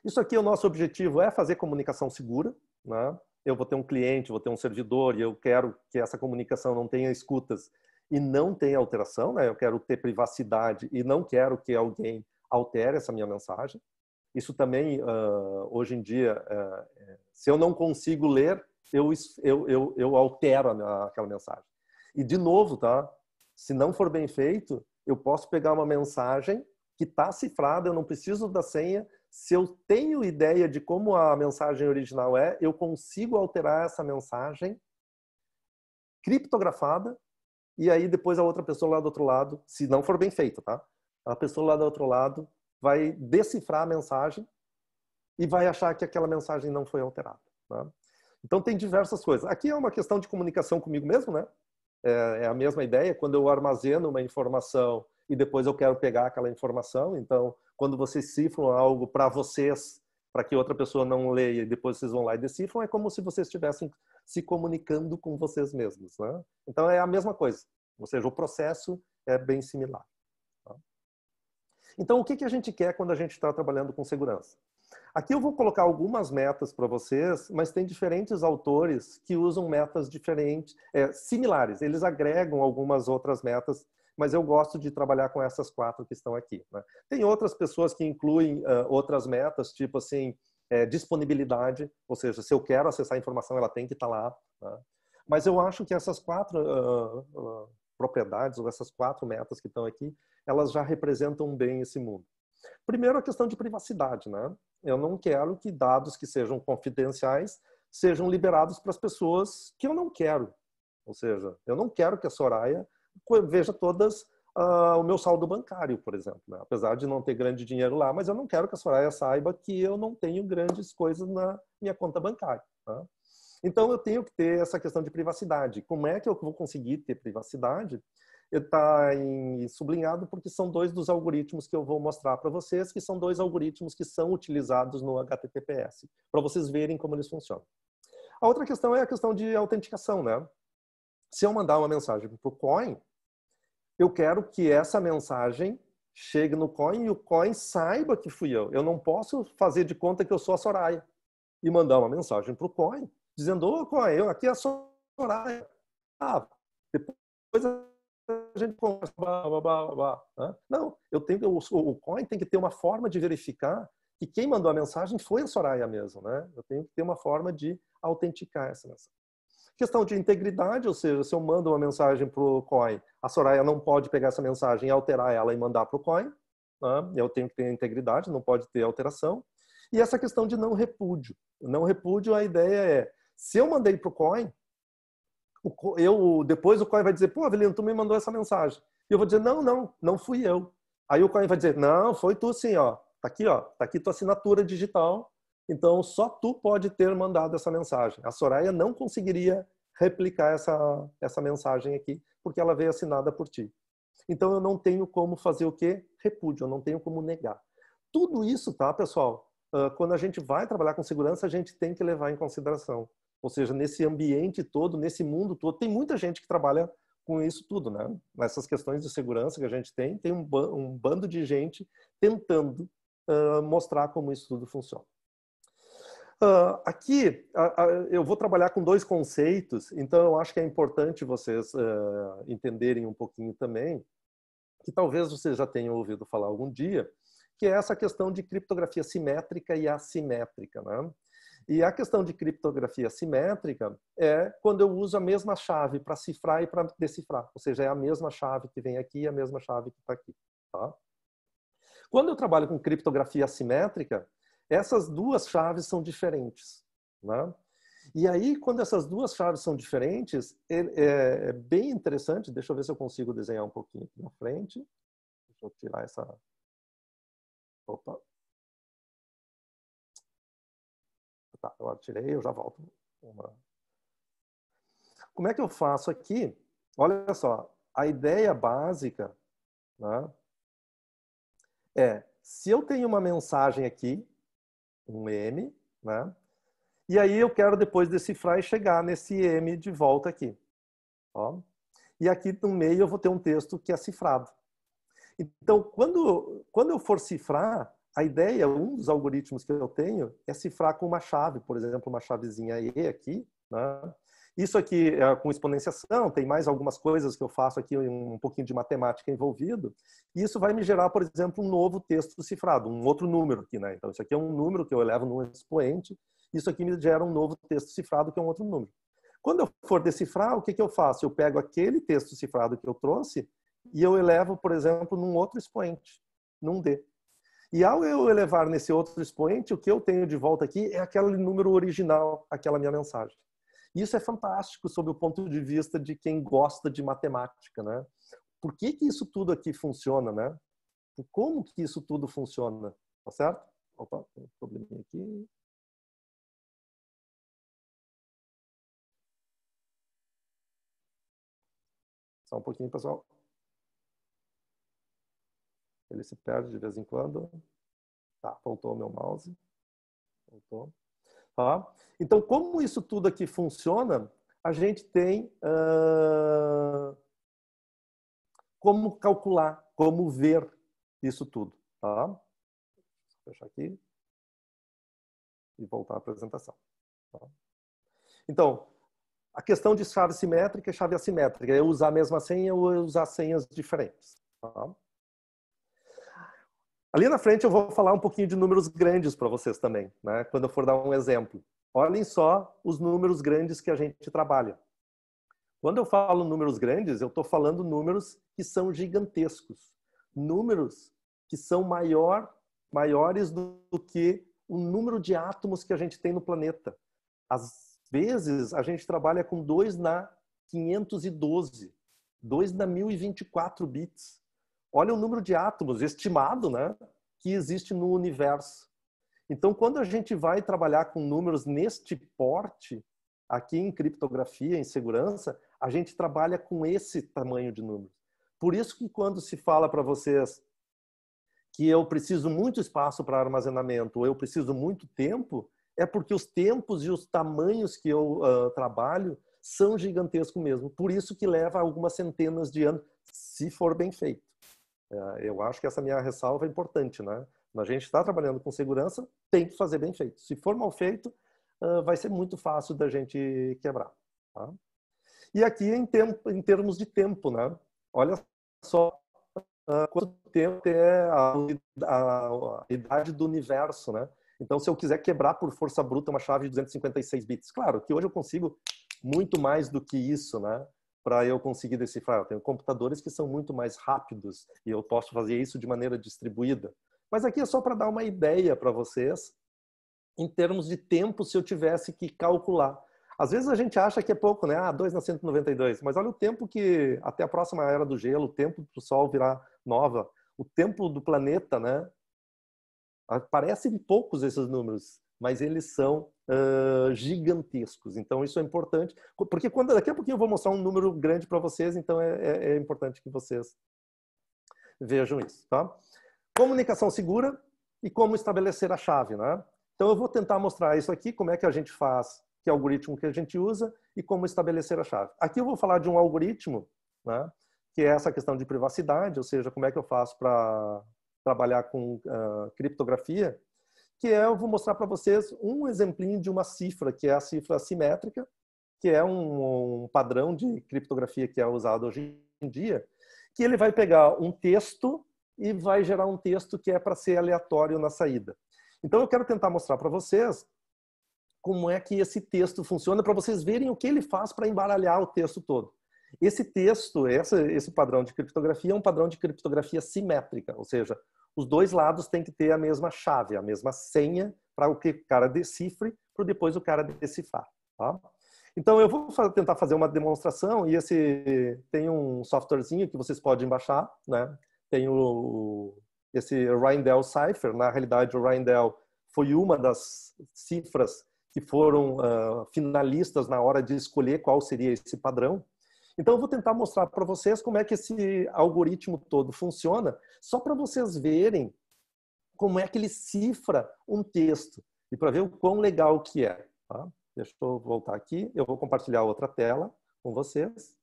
Isso aqui, o nosso objetivo é fazer comunicação segura. Né? Eu vou ter um cliente, vou ter um servidor e eu quero que essa comunicação não tenha escutas e não tenha alteração. Né? Eu quero ter privacidade e não quero que alguém altere essa minha mensagem. Isso também, hoje em dia, se eu não consigo ler, eu altero aquela mensagem. E, de novo, tá? Se não for bem feito, eu posso pegar uma mensagem que está cifrada, eu não preciso da senha. Se eu tenho ideia de como a mensagem original é, eu consigo alterar essa mensagem criptografada e aí depois a outra pessoa lá do outro lado, se não for bem feito, tá? A pessoa lá do outro lado vai decifrar a mensagem e vai achar que aquela mensagem não foi alterada. Tá? Então tem diversas coisas. Aqui é uma questão de comunicação comigo mesmo, né? É a mesma ideia. Quando eu armazeno uma informação e depois eu quero pegar aquela informação, então quando vocês cifram algo para vocês, para que outra pessoa não leia e depois vocês vão lá e decifram, é como se vocês estivessem se comunicando com vocês mesmos. Né? Então é a mesma coisa. Ou seja, o processo é bem similar. Tá? Então o que a gente quer quando a gente está trabalhando com segurança? Aqui eu vou colocar algumas metas para vocês, mas tem diferentes autores que usam metas diferentes, similares. Eles agregam algumas outras metas, mas eu gosto de trabalhar com essas 4 que estão aqui, né? Tem outras pessoas que incluem outras metas, tipo assim, disponibilidade, ou seja, se eu quero acessar a informação, ela tem que estar lá, né? Mas eu acho que essas 4 propriedades, ou essas 4 metas que estão aqui, elas já representam bem esse mundo. Primeiro, a questão de privacidade, né? Eu não quero que dados que sejam confidenciais sejam liberados para as pessoas que eu não quero. Ou seja, eu não quero que a Soraya veja todas o meu saldo bancário, por exemplo, né? Apesar de não ter grande dinheiro lá, mas eu não quero que a Soraya saiba que eu não tenho grandes coisas na minha conta bancária, tá? Então, eu tenho que ter essa questão de privacidade. Como é que eu vou conseguir ter privacidade? Está sublinhado porque são 2 dos algoritmos que eu vou mostrar para vocês, que são 2 algoritmos que são utilizados no HTTPS, para vocês verem como eles funcionam. A outra questão é a questão de autenticação, né? Se eu mandar uma mensagem para o Coin, eu quero que essa mensagem chegue no Coin e o Coin saiba que fui eu. Eu não posso fazer de conta que eu sou a Soraya e mandar uma mensagem para o Coin dizendo: ô, Coin, eu aqui é a Soraya. Ah, depois a gente conversa, blá, blá, blá, blá, né? Não, o Coin tem que ter uma forma de verificar que quem mandou a mensagem foi a Soraya mesmo, né? Eu tenho que ter uma forma de autenticar essa mensagem. Questão de integridade, ou seja, se eu mando uma mensagem para o Coin, a Soraya não pode pegar essa mensagem e alterar ela e mandar para o Coin, né? Eu tenho que ter integridade, não pode ter alteração. E essa questão de não repúdio. Não repúdio, a ideia é, se eu mandei para o Coin, depois o Coin vai dizer: pô, Avelino, tu me mandou essa mensagem. E eu vou dizer: não fui eu. Aí o Coin vai dizer: não, foi tu sim, ó. Tá aqui tua assinatura digital. Então só tu pode ter mandado essa mensagem. A Soraya não conseguiria replicar essa mensagem aqui, porque ela veio assinada por ti. Então eu não tenho como fazer o quê? Repúdio, eu não tenho como negar. Tudo isso, tá, pessoal? Quando a gente vai trabalhar com segurança, a gente tem que levar em consideração. Ou seja, nesse ambiente todo, nesse mundo todo, tem muita gente que trabalha com isso tudo, né? Nessas questões de segurança que a gente tem um bando de gente tentando mostrar como isso tudo funciona. Aqui, eu vou trabalhar com 2 conceitos, então eu acho que é importante vocês entenderem um pouquinho também, que talvez vocês já tenham ouvido falar algum dia, que é essa questão de criptografia simétrica e assimétrica, né? E a questão de criptografia simétrica é quando eu uso a mesma chave para cifrar e para decifrar, ou seja, é a mesma chave que vem aqui e a mesma chave que está aqui, tá? Quando eu trabalho com criptografia assimétrica, essas 2 chaves são diferentes, né? E aí, quando essas 2 chaves são diferentes, é bem interessante. Deixa eu ver se eu consigo desenhar um pouquinho aqui na frente. Deixa eu tirar essa... Opa. Tá, eu tirei, eu já volto. Como é que eu faço aqui? Olha só, a ideia básica, né, se eu tenho uma mensagem aqui, um M, né, e aí eu quero depois decifrar e chegar nesse M de volta aqui. Ó. E aqui no meio eu vou ter um texto que é cifrado. Então, quando eu for cifrar, a ideia, um dos algoritmos que eu tenho é cifrar com uma chave, por exemplo, uma chavezinha E aqui, né? Isso aqui é com exponenciação, tem mais algumas coisas que eu faço aqui, um pouquinho de matemática envolvido, e isso vai me gerar, por exemplo, um novo texto cifrado, um outro número aqui, né? Então, isso aqui é um número que eu elevo num expoente, isso aqui me gera um novo texto cifrado, que é um outro número. Quando eu for decifrar, o que eu faço? Eu pego aquele texto cifrado que eu trouxe e eu elevo, por exemplo, num outro expoente, num D. E ao eu elevar nesse outro expoente, o que eu tenho de volta aqui é aquele número original, aquela minha mensagem. Isso é fantástico sob o ponto de vista de quem gosta de matemática, né? Por que isso tudo aqui funciona, né? Como que isso tudo funciona, tá certo? Opa, tem um probleminha aqui. Só um pouquinho, pessoal. Ele se perde de vez em quando. Tá, voltou o meu mouse. Voltou. Tá? Então, como isso tudo aqui funciona, a gente tem como calcular, como ver isso tudo. Tá? Vou fechar aqui. e voltar à apresentação. Tá? Então, a questão de chave simétrica e chave assimétrica, eu usar a mesma senha ou eu usar senhas diferentes. Tá? Ali na frente eu vou falar um pouquinho de números grandes para vocês também, né? Quando eu for dar um exemplo. Olhem só os números grandes que a gente trabalha. Quando eu falo números grandes, eu estou falando números que são gigantescos. Números que são maiores do que o número de átomos que a gente tem no planeta. Às vezes, a gente trabalha com 2 na 512, 2 na 1024 bits. Olha o número de átomos estimado, né, que existe no universo. Então, quando a gente vai trabalhar com números neste porte, aqui em criptografia, em segurança, a gente trabalha com esse tamanho de números. Por isso que quando se fala para vocês que eu preciso muito espaço para armazenamento, ou eu preciso muito tempo, é porque os tempos e os tamanhos que eu trabalho são gigantescos mesmo. Por isso que leva algumas centenas de anos, se for bem feito. Eu acho que essa minha ressalva é importante, né? A gente está trabalhando com segurança, tem que fazer bem feito. Se for mal feito, vai ser muito fácil da gente quebrar. Tá? E aqui em termos de tempo, né? Olha só quanto tempo é a idade do universo, né? Então, se eu quiser quebrar por força bruta uma chave de 256 bits, claro que hoje eu consigo muito mais do que isso, né? Para eu conseguir decifrar. Eu tenho computadores que são muito mais rápidos e eu posso fazer isso de maneira distribuída. Mas aqui é só para dar uma ideia para vocês em termos de tempo se eu tivesse que calcular. Às vezes a gente acha que é pouco, né? 2 na 192. Mas olha o tempo que, até a próxima era do gelo, o tempo do Sol virar nova, o tempo do planeta, né? Parecem poucos esses números, mas eles são gigantescos. Então isso é importante, porque daqui a pouquinho eu vou mostrar um número grande para vocês, então é importante que vocês vejam isso. Tá? Comunicação segura e como estabelecer a chave. Né? Então eu vou tentar mostrar isso aqui, como é que a gente faz, que algoritmo que a gente usa e como estabelecer a chave. Aqui eu vou falar de um algoritmo, né, que é essa questão de privacidade, ou seja, como é que eu faço para trabalhar com criptografia, que eu vou mostrar para vocês um exemplinho de uma cifra, que é a cifra simétrica, que é um padrão de criptografia que é usado hoje em dia, que ele vai pegar um texto e vai gerar um texto que é para ser aleatório na saída. Então eu quero tentar mostrar para vocês como é que esse texto funciona, para vocês verem o que ele faz para embaralhar o texto todo. Esse texto, esse padrão de criptografia é um padrão de criptografia simétrica, ou seja, os dois lados têm que ter a mesma chave, a mesma senha para o que o cara decifre, para depois o cara decifrar. Tá? Então eu vou tentar fazer uma demonstração e tem um softwarezinho que vocês podem baixar, né? Tem esse Rindell Cipher. Na realidade, o Rindell foi uma das cifras que foram finalistas na hora de escolher qual seria esse padrão. Então, eu vou tentar mostrar para vocês como é que esse algoritmo todo funciona, só para vocês verem como é que ele cifra um texto e para ver o quão legal que é. Tá? Deixa eu voltar aqui. Eu vou compartilhar outra tela com vocês.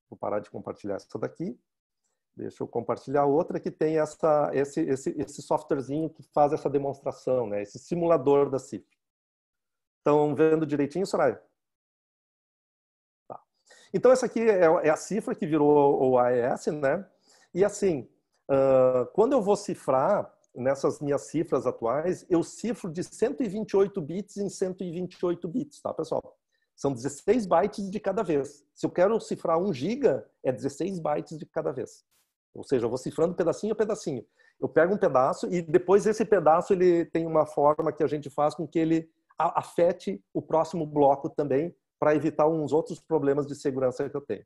Vou parar de compartilhar essa daqui. Deixa eu compartilhar outra que tem esse softwarezinho que faz essa demonstração, né? Esse simulador da cifra. Estão vendo direitinho, Soraya? Tá. Então, essa aqui é a cifra que virou o AES, né? E assim, quando eu vou cifrar, nessas minhas cifras atuais, eu cifro de 128 bits em 128 bits, tá, pessoal? São 16 bytes de cada vez. Se eu quero cifrar 1 giga, é 16 bytes de cada vez. Ou seja, eu vou cifrando pedacinho a pedacinho. Eu pego um pedaço e depois esse pedaço ele tem uma forma que a gente faz com que ele afete o próximo bloco também, para evitar uns outros problemas de segurança que eu tenho.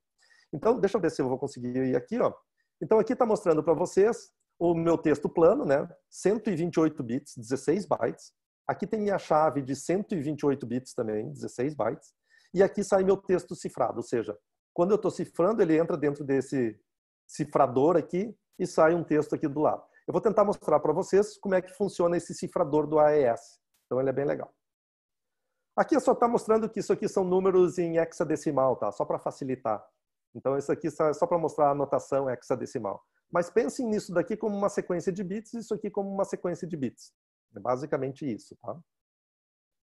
Então, deixa eu ver se eu vou conseguir ir aqui. Ó. Então, aqui está mostrando para vocês o meu texto plano, né? 128 bits, 16 bytes. Aqui tem minha chave de 128 bits também, 16 bytes. E aqui sai meu texto cifrado, ou seja, quando eu estou cifrando, ele entra dentro desse cifrador aqui e sai um texto aqui do lado. Eu vou tentar mostrar para vocês como é que funciona esse cifrador do AES. Então, ele é bem legal. Aqui só está mostrando que isso aqui são números em hexadecimal, tá? Só para facilitar. Então, isso aqui é só para mostrar a notação hexadecimal. Mas pensem nisso daqui como uma sequência de bits e isso aqui como uma sequência de bits. É basicamente isso, tá?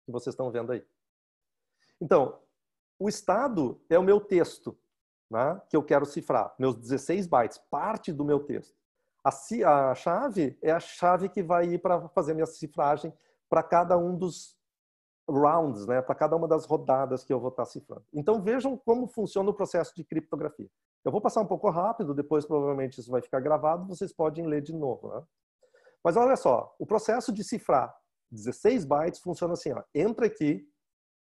que vocês estão vendo aí. Então, o estado é o meu texto, né, que eu quero cifrar, meus 16 bytes, parte do meu texto. A chave é a chave que vai ir para fazer a minha cifragem para cada um dos rounds, né, para cada uma das rodadas que eu vou estar cifrando. Então, vejam como funciona o processo de criptografia. Eu vou passar um pouco rápido, depois provavelmente isso vai ficar gravado, vocês podem ler de novo, né? Mas olha só, o processo de cifrar 16 bytes funciona assim, ó. Entra aqui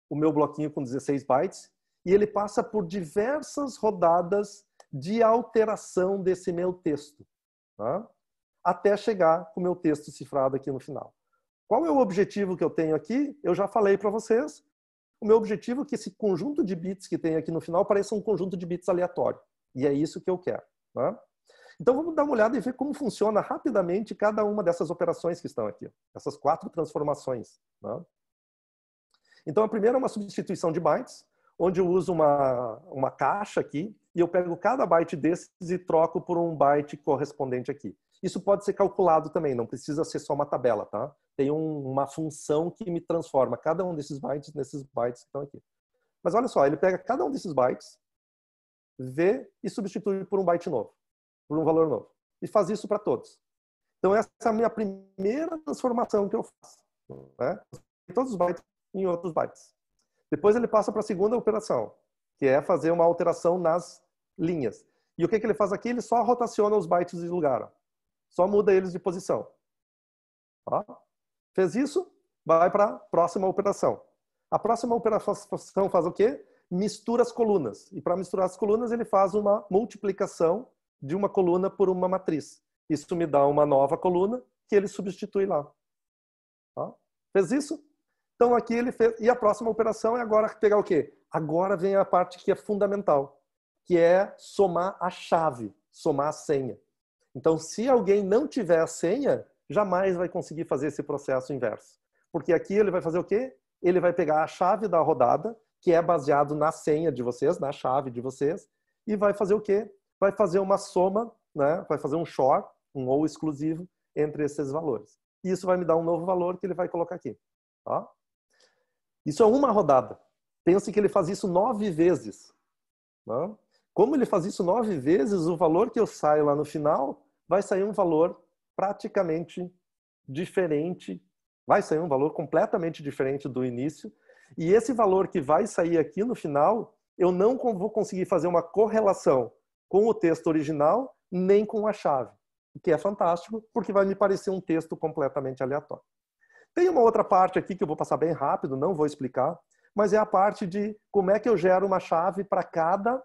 o meu bloquinho com 16 bytes e ele passa por diversas rodadas de alteração desse meu texto, tá? Até chegar com o meu texto cifrado aqui no final. Qual é o objetivo que eu tenho aqui? Eu já falei para vocês. O meu objetivo é que esse conjunto de bits que tem aqui no final pareça um conjunto de bits aleatório. E é isso que eu quero, tá? Então, vamos dar uma olhada e ver como funciona rapidamente cada uma dessas operações que estão aqui. Essas 4 transformações. Né? Então, a primeira é uma substituição de bytes, onde eu uso uma caixa aqui e eu pego cada byte desses e troco por um byte correspondente aqui. Isso pode ser calculado também, não precisa ser só uma tabela, tá? Tem uma função que me transforma cada um desses bytes nesses bytes que estão aqui. Mas olha só, ele pega cada um desses bytes, vê e substitui por um byte novo, por um valor novo. E faz isso para todos. Então, essa é a minha primeira transformação que eu faço. Né? Todos os bytes em outros bytes. Depois ele passa para a segunda operação, que é fazer uma alteração nas linhas. E o que ele faz aqui? Ele só rotaciona os bytes de lugar. Ó. Só muda eles de posição. Ó. Fez isso, vai para a próxima operação. A próxima operação faz o quê? Mistura as colunas. E para misturar as colunas, ele faz uma multiplicação de uma coluna por uma matriz. Isso me dá uma nova coluna que ele substitui lá. Tá? Fez isso? Então aqui ele fez. E a próxima operação é agora pegar o quê? Agora vem a parte que é fundamental, que é somar a chave, somar a senha. Então, se alguém não tiver a senha, jamais vai conseguir fazer esse processo inverso. Porque aqui ele vai fazer o quê? Ele vai pegar a chave da rodada, que é baseado na senha de vocês, na chave de vocês, e vai fazer o quê? Vai fazer uma soma, né? Vai fazer um XOR, um OR exclusivo, entre esses valores. E isso vai me dar um novo valor que ele vai colocar aqui. Tá? Isso é uma rodada. Pense que ele faz isso 9 vezes. Tá? Como ele faz isso 9 vezes, o valor que eu saio lá no final vai sair um valor praticamente diferente. Vai sair um valor completamente diferente do início. E esse valor que vai sair aqui no final, eu não vou conseguir fazer uma correlação com o texto original, nem com a chave. O que é fantástico, porque vai me parecer um texto completamente aleatório. Tem uma outra parte aqui que eu vou passar bem rápido, não vou explicar, mas é a parte de como é que eu gero uma chave para cada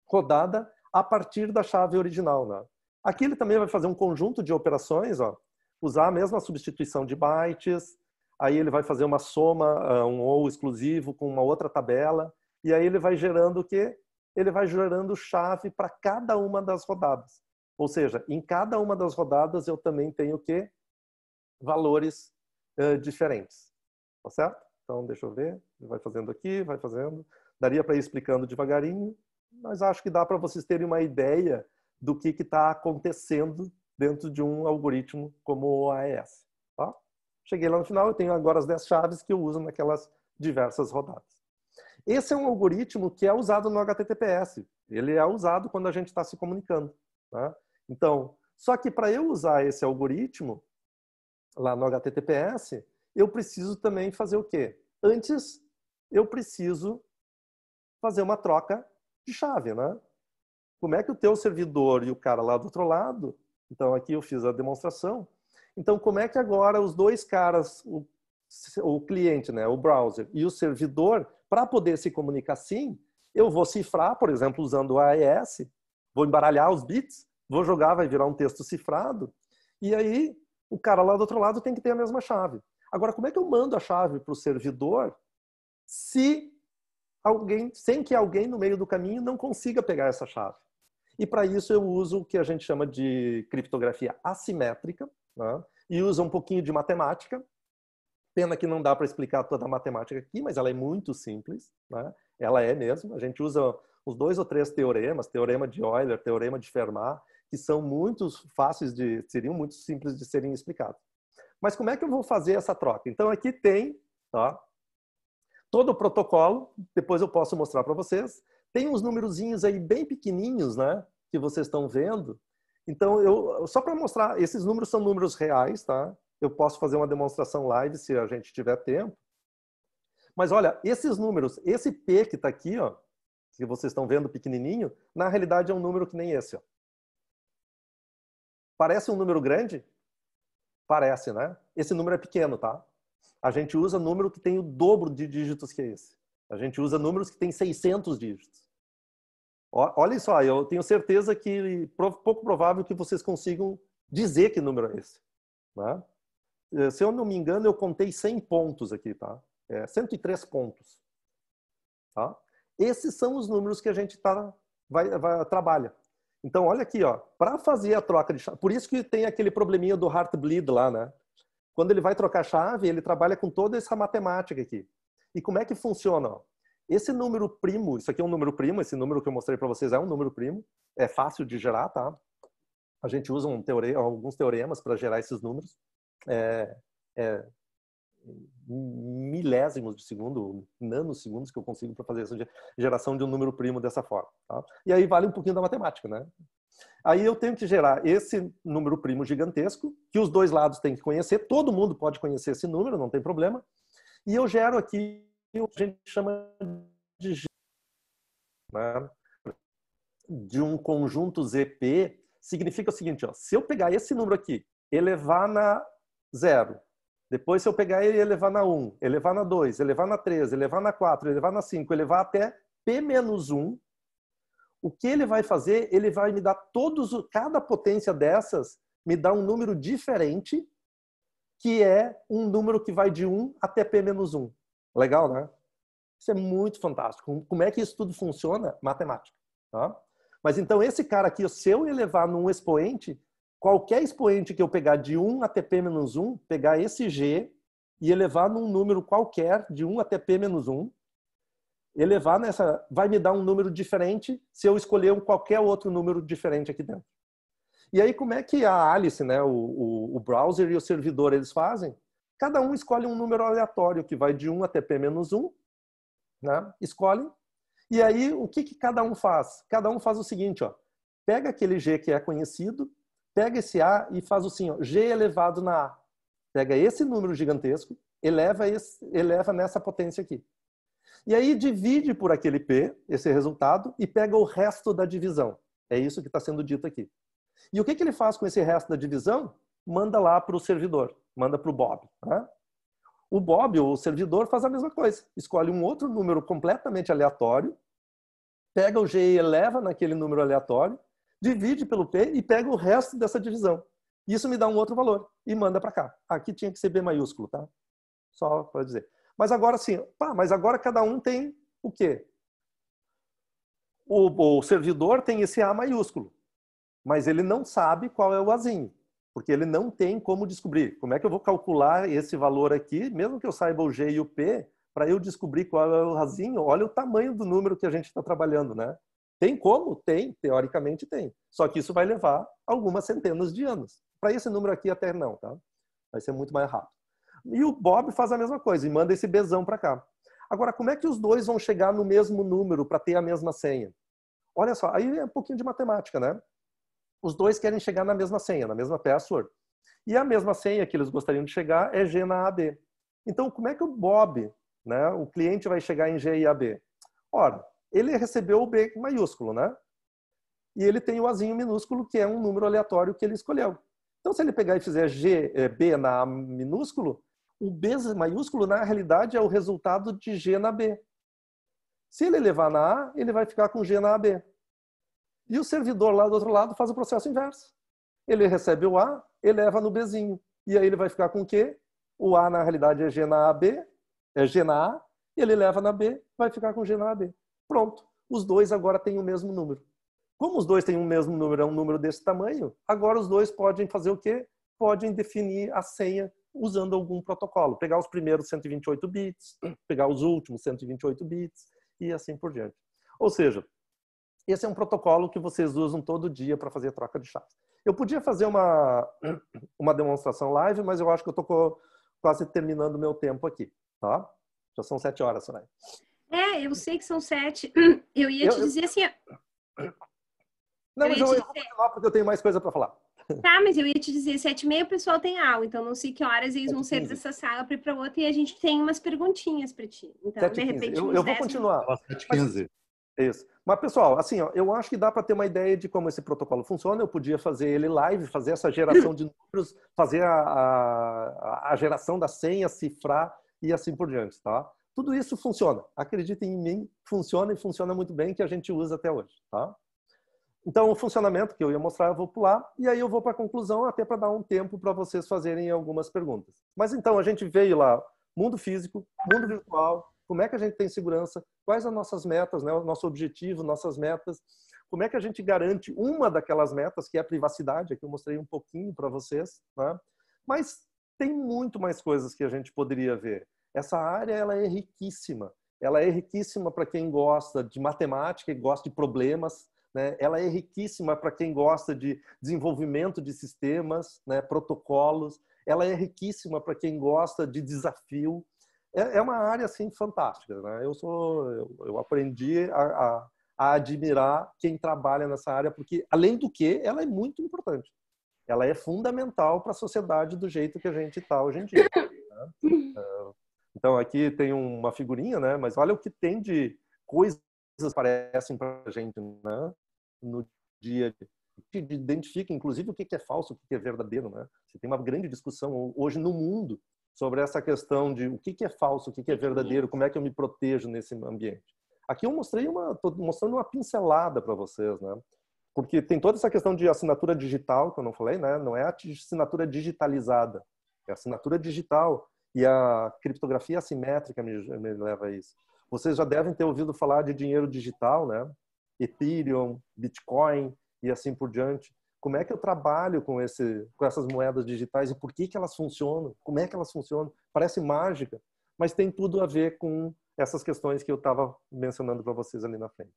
rodada a partir da chave original. Né? Aqui ele também vai fazer um conjunto de operações, ó, usar a mesma substituição de bytes, aí ele vai fazer uma soma, um OR exclusivo com uma outra tabela, e aí ele vai gerando o quê? Ele vai gerando chave para cada uma das rodadas. Ou seja, em cada uma das rodadas eu também tenho o quê? Valores diferentes. Tá certo? Então, deixa eu ver. Ele vai fazendo aqui, vai fazendo. Daria para ir explicando devagarinho, mas acho que dá para vocês terem uma ideia do que está acontecendo dentro de um algoritmo como o AES. Tá? Cheguei lá no final, eu tenho agora as 10 chaves que eu uso naquelas diversas rodadas. Esse é um algoritmo que é usado no HTTPS. Ele é usado quando a gente está se comunicando. Tá? Então, só que para eu usar esse algoritmo lá no HTTPS, eu preciso também fazer o quê? Antes, eu preciso fazer uma troca de chave, né? Como é que o teu servidor e o cara lá do outro lado, então aqui eu fiz a demonstração, então como é que agora os dois caras, o cliente, né, o browser e o servidor, para poder se comunicar assim, eu vou cifrar, por exemplo, usando o AES, vou embaralhar os bits, vou jogar, vai virar um texto cifrado, e aí o cara lá do outro lado tem que ter a mesma chave. Agora, como é que eu mando a chave para o servidor sem que alguém no meio do caminho não consiga pegar essa chave? E para isso eu uso o que a gente chama de criptografia assimétrica, né? E uso um pouquinho de matemática. Pena que não dá para explicar toda a matemática aqui, mas ela é muito simples, né? Ela é mesmo. A gente usa uns 2 ou 3 teoremas, teorema de Euler, teorema de Fermat, que são muito fáceis seriam muito simples de serem explicados. Mas como é que eu vou fazer essa troca? Então aqui tem, tá, todo o protocolo, depois eu posso mostrar para vocês. Tem uns numerozinhos aí bem pequenininhos, né? Que vocês estão vendo. Então, só para mostrar, esses números são números reais, tá? Eu posso fazer uma demonstração live se a gente tiver tempo. Mas olha, esses números, esse P que está aqui, ó, que vocês estão vendo pequenininho, na realidade é um número que nem esse, ó. Parece um número grande? Parece, né? Esse número é pequeno, tá? A gente usa número que tem o dobro de dígitos que esse. A gente usa números que tem 600 dígitos. Olha só, eu tenho certeza que pouco provável que vocês consigam dizer que número é esse, né? Se eu não me engano, eu contei 100 pontos aqui, tá? 103 pontos. Tá? Esses são os números que a gente trabalha. Então, olha aqui, ó, para fazer a troca de chave, por isso que tem aquele probleminha do Heartbleed lá, né? Quando ele vai trocar chave, ele trabalha com toda essa matemática aqui. E como é que funciona? Ó? Esse número primo, isso aqui é um número primo, esse número que eu mostrei para vocês é um número primo, é fácil de gerar, tá? A gente usa alguns teoremas para gerar esses números. Milésimos de segundo, nanosegundos que eu consigo para fazer essa geração de um número primo dessa forma. Tá? E aí vale um pouquinho da matemática, né? Aí eu tenho que gerar esse número primo gigantesco, que os dois lados têm que conhecer, todo mundo pode conhecer esse número, não tem problema. E eu gero aqui o que a gente chama de, né? De um conjunto ZP, significa o seguinte, ó, se eu pegar esse número aqui, elevar na 0, depois se eu pegar ele e elevar na 1, elevar na 2, elevar na 3, elevar na 4, elevar na 5, elevar até P-1, o que ele vai fazer? Ele vai me dar cada potência dessas me dá um número diferente, que é um número que vai de 1 até P-1. Legal, né? Isso é muito fantástico. Como é que isso tudo funciona? Matemática. Tá? Mas então esse cara aqui, se eu elevar num expoente, qualquer expoente que eu pegar de 1 até P-1, pegar esse G e elevar num número qualquer de 1 até P-1, elevar nessa, vai me dar um número diferente se eu escolher qualquer outro número diferente aqui dentro. E aí como é que a Alice, né, o browser e o servidor, eles fazem? Cada um escolhe um número aleatório que vai de 1 até P-1, né? Escolhe. E aí o que cada um faz? Cada um faz o seguinte, ó, pega aquele G que é conhecido, pega esse A e faz assim, ó, G elevado na A. Pega esse número gigantesco, eleva nessa potência aqui. E aí divide por aquele P, esse resultado, e pega o resto da divisão. É isso que está sendo dito aqui. E o que ele faz com esse resto da divisão? Manda lá para o servidor, manda para o Bob. Né? O Bob, o servidor, faz a mesma coisa. Escolhe um outro número completamente aleatório, pega o G e eleva naquele número aleatório, divide pelo P e pega o resto dessa divisão. Isso me dá um outro valor e manda para cá. Aqui tinha que ser B maiúsculo, tá? Só para dizer. Mas agora sim, mas agora cada um tem o quê? O servidor tem esse A maiúsculo, mas ele não sabe qual é o Azinho, porque ele não tem como descobrir. Como é que eu vou calcular esse valor aqui, mesmo que eu saiba o G e o P, para eu descobrir qual é o Azinho? Olha o tamanho do número que a gente está trabalhando, né? Tem como? Tem, teoricamente tem. Só que isso vai levar algumas centenas de anos. Para esse número aqui até não, tá? Vai ser muito mais rápido. E o Bob faz a mesma coisa e manda esse Bzão para cá. Agora, como é que os dois vão chegar no mesmo número para ter a mesma senha? Olha só, aí é um pouquinho de matemática, né? Os dois querem chegar na mesma senha, na mesma password. E a mesma senha que eles gostariam de chegar é G na AB. Então, como é que o Bob, né, o cliente, vai chegar em G e AB? Ora, ele recebeu o B maiúsculo, né? E ele tem o Azinho minúsculo, que é um número aleatório que ele escolheu. Então, se ele pegar e fizer B na A minúsculo, o B maiúsculo, na realidade, é o resultado de G na B. Se ele levar na A, ele vai ficar com G na AB. E o servidor lá do outro lado faz o processo inverso. Ele recebe o A, eleva no Bzinho. E aí ele vai ficar com o quê? O A, na realidade, é G na AB, é G na A, e ele leva na B, vai ficar com G na AB. Pronto. Os dois agora têm o mesmo número. Como os dois têm o mesmo número, é um número desse tamanho, agora os dois podem fazer o quê? Podem definir a senha usando algum protocolo. Pegar os primeiros 128 bits, pegar os últimos 128 bits e assim por diante. Ou seja, esse é um protocolo que vocês usam todo dia para fazer a troca de chaves. Eu podia fazer uma demonstração live, mas eu acho que eu estou quase terminando o meu tempo aqui. Tá? Já são 7 horas, Soraya. Eu sei que são 7. Eu ia te dizer assim... Não, mas eu vou continuar porque eu tenho mais coisa para falar. Tá, mas eu ia te dizer, 7h30 o pessoal tem aula, então não sei que horas eles vão sair dessa sala para ir para outra e a gente tem umas perguntinhas para ti. Então, de repente, eu vou continuar. 7h15. Isso. Mas, pessoal, assim, ó, eu acho que dá para ter uma ideia de como esse protocolo funciona. Eu podia fazer ele live, fazer essa geração de números, fazer a geração da senha, cifrar e assim por diante, tá? Tudo isso funciona. Acreditem em mim, funciona e funciona muito bem, que a gente usa até hoje, tá? Então, o funcionamento que eu ia mostrar, eu vou pular, e aí eu vou para a conclusão, até para dar um tempo para vocês fazerem algumas perguntas. Mas então, a gente veio lá, mundo físico, mundo virtual, como é que a gente tem segurança, quais as nossas metas, né? O nosso objetivo, nossas metas, como é que a gente garante uma daquelas metas, que é a privacidade, aqui eu mostrei um pouquinho para vocês, né? Mas tem muito mais coisas que a gente poderia ver. Essa área, ela é riquíssima para quem gosta de matemática e gosta de problemas, né? Ela é riquíssima para quem gosta de desenvolvimento de sistemas, né? Protocolos. Ela é riquíssima para quem gosta de desafio. É uma área assim fantástica, né? Eu aprendi a admirar quem trabalha nessa área, porque além do que ela é muito importante. Ela é fundamental para a sociedade do jeito que a gente está hoje em dia, né? Então aqui tem uma figurinha, né? Mas olha o que tem de coisas que aparecem para a gente, né? No dia que identifica, inclusive, o que é falso, o que é verdadeiro, né? Você tem uma grande discussão hoje no mundo sobre essa questão de o que é falso, o que é verdadeiro, como é que eu me protejo nesse ambiente. Aqui eu tô mostrando uma pincelada para vocês, né? Porque tem toda essa questão de assinatura digital, que eu não falei, né? Não é a assinatura digitalizada, é a assinatura digital. E a criptografia assimétrica me leva a isso. Vocês já devem ter ouvido falar de dinheiro digital, né? Ethereum, Bitcoin e assim por diante. Como é que eu trabalho com essas moedas digitais e por que elas funcionam? Como é que elas funcionam? Parece mágica, mas tem tudo a ver com essas questões que eu estava mencionando para vocês ali na frente.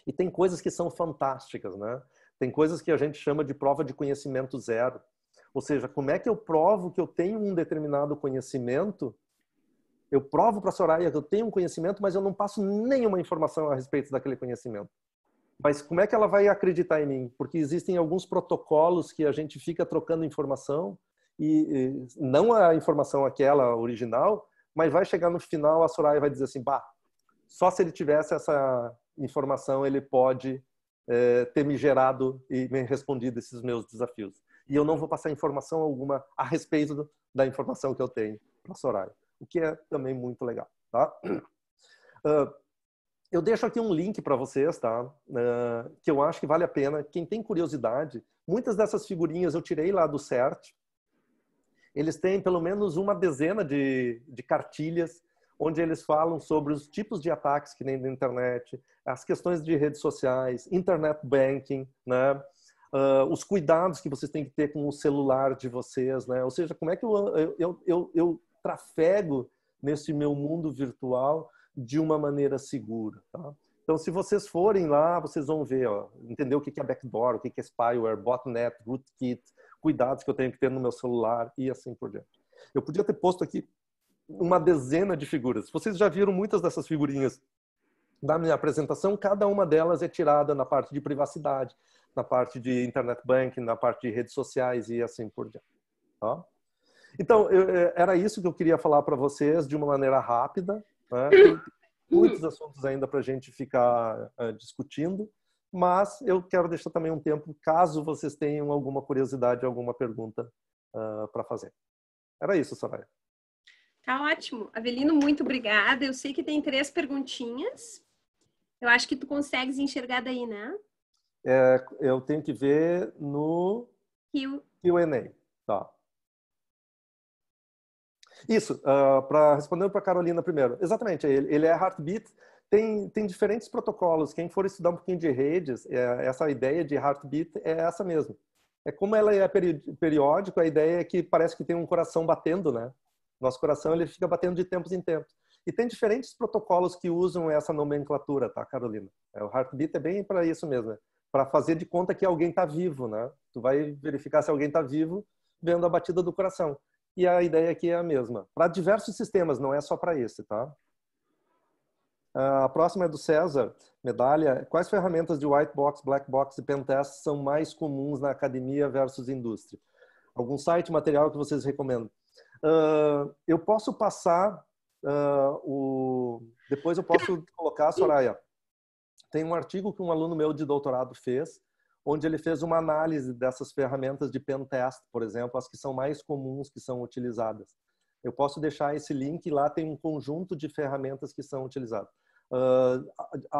E tem coisas que são fantásticas, né? Tem coisas que a gente chama de prova de conhecimento zero. Ou seja, como é que eu provo que eu tenho um determinado conhecimento? Eu provo para a Soraya que eu tenho um conhecimento, mas eu não passo nenhuma informação a respeito daquele conhecimento. Mas como é que ela vai acreditar em mim? Porque existem alguns protocolos que a gente fica trocando informação, e não a informação aquela original, mas vai chegar no final, a Soraya vai dizer assim, bah, só se ele tivesse essa informação, ele pode ter me gerado e me respondido esses meus desafios. E eu não vou passar informação alguma a respeito da informação que eu tenho para a Soraya, o que é também muito legal, tá? Eu deixo aqui um link para vocês, tá? Que eu acho que vale a pena. Quem tem curiosidade, muitas dessas figurinhas eu tirei lá do CERT. Eles têm pelo menos uma dezena de cartilhas onde eles falam sobre os tipos de ataques que tem na internet, as questões de redes sociais, internet banking, né? Os cuidados que vocês têm que ter com o celular de vocês, né? Ou seja, como é que eu trafego nesse meu mundo virtual de uma maneira segura, tá? Então, se vocês forem lá, vocês vão ver, ó, entender o que é backdoor, o que é spyware, botnet, rootkit, cuidados que eu tenho que ter no meu celular e assim por diante. Eu podia ter posto aqui uma dezena de figuras. Vocês já viram muitas dessas figurinhas da minha apresentação, cada uma delas é tirada na parte de privacidade, na parte de internet banking, na parte de redes sociais e assim por diante. Tá? Então, era isso que eu queria falar para vocês de uma maneira rápida, né? Tem muitos assuntos ainda para a gente ficar discutindo, mas eu quero deixar também um tempo, caso vocês tenham alguma curiosidade, alguma pergunta para fazer. Era isso, Soraya. Tá ótimo. Avelino, muito obrigada. Eu sei que tem 3 perguntinhas. Eu acho que tu consegues enxergar daí, né? Eu tenho que ver no Q&A. Tá. Isso, para responder para a Carolina primeiro. Exatamente, ele é Heartbeat. Tem diferentes protocolos. Quem for estudar um pouquinho de redes, essa ideia de Heartbeat é essa mesmo. É como ela é periódico, a ideia é que parece que tem um coração batendo, né? Nosso coração ele fica batendo de tempos em tempos. E tem diferentes protocolos que usam essa nomenclatura, tá, Carolina? O Heartbeat é bem para isso mesmo, né? Para fazer de conta que alguém está vivo, né? Tu vai verificar se alguém está vivo vendo a batida do coração. e a ideia aqui é a mesma. Para diversos sistemas, não é só para esse, tá? A próxima é do César, medalha. Quais ferramentas de white box, black box e pentest são mais comuns na academia versus indústria? Algum site, material que vocês recomendam? Eu posso passar depois eu posso colocar, Soraya. Tem um artigo que um aluno meu de doutorado fez, onde ele fez uma análise dessas ferramentas de pentest, por exemplo, as que são mais comuns que são utilizadas. Eu posso deixar esse link, lá tem um conjunto de ferramentas que são utilizadas.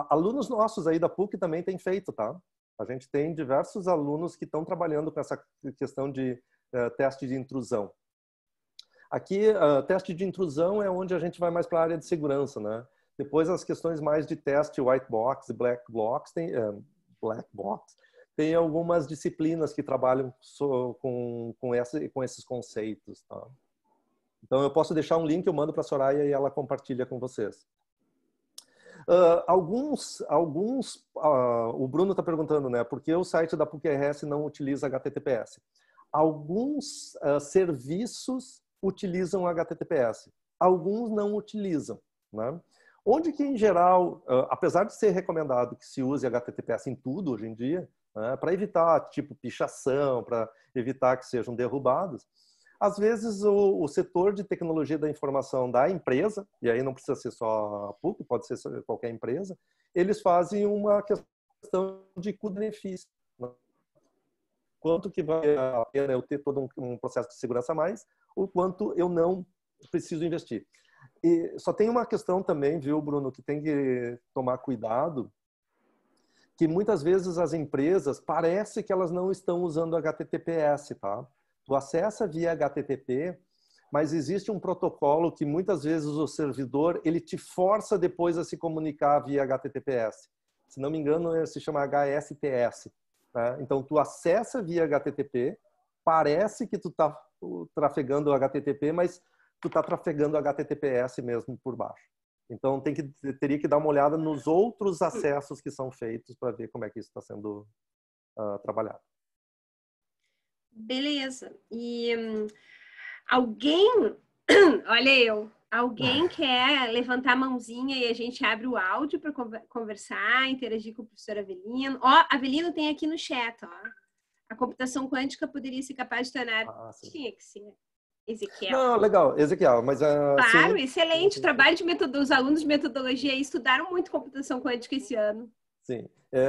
Alunos nossos aí da PUC também têm feito, tá? A gente tem diversos alunos que estão trabalhando com essa questão de teste de intrusão. Aqui, teste de intrusão é onde a gente vai mais para a área de segurança, né? Depois, as questões mais de teste white box e black box, tem algumas disciplinas que trabalham com esses conceitos, tá? Então, eu posso deixar um link, eu mando para a Soraya e ela compartilha com vocês. O Bruno está perguntando, né? Por que o site da PUC-RS não utiliza HTTPS? Alguns serviços utilizam HTTPS, alguns não utilizam, né? Onde que, em geral, apesar de ser recomendado que se use HTTPS em tudo hoje em dia, né, para evitar, tipo, pichação, para evitar que sejam derrubados, às vezes o setor de tecnologia da informação da empresa, e aí não precisa ser só a PUC, pode ser qualquer empresa, eles fazem uma questão de custo-benefício, né? Quanto que vale a pena eu ter todo um processo de segurança a mais, o quanto eu não preciso investir. E só tem uma questão também, viu, Bruno, que tem que tomar cuidado, que muitas vezes as empresas, parece que elas não estão usando HTTPS, tá? Tu acessa via HTTP, mas existe um protocolo que muitas vezes o servidor, ele te força depois a se comunicar via HTTPS. Se não me engano, se chama HSTS. Tá? Então, tu acessa via HTTP, parece que tu está trafegando o HTTP, mas tu está trafegando HTTPS mesmo por baixo. Então, teria que dar uma olhada nos outros acessos que são feitos para ver como é que isso está sendo trabalhado. Beleza. E alguém quer levantar a mãozinha e a gente abre o áudio para conversar, interagir com o professor Avelino. Ó, Avelino tem aqui no chat, ó. A computação quântica poderia ser capaz de tornar... Tinha que ser. Ezequiel. Não, legal, Ezequiel, mas... Claro, sim, excelente. sim. O trabalho os alunos de metodologia estudaram muito computação quântica esse ano. Sim.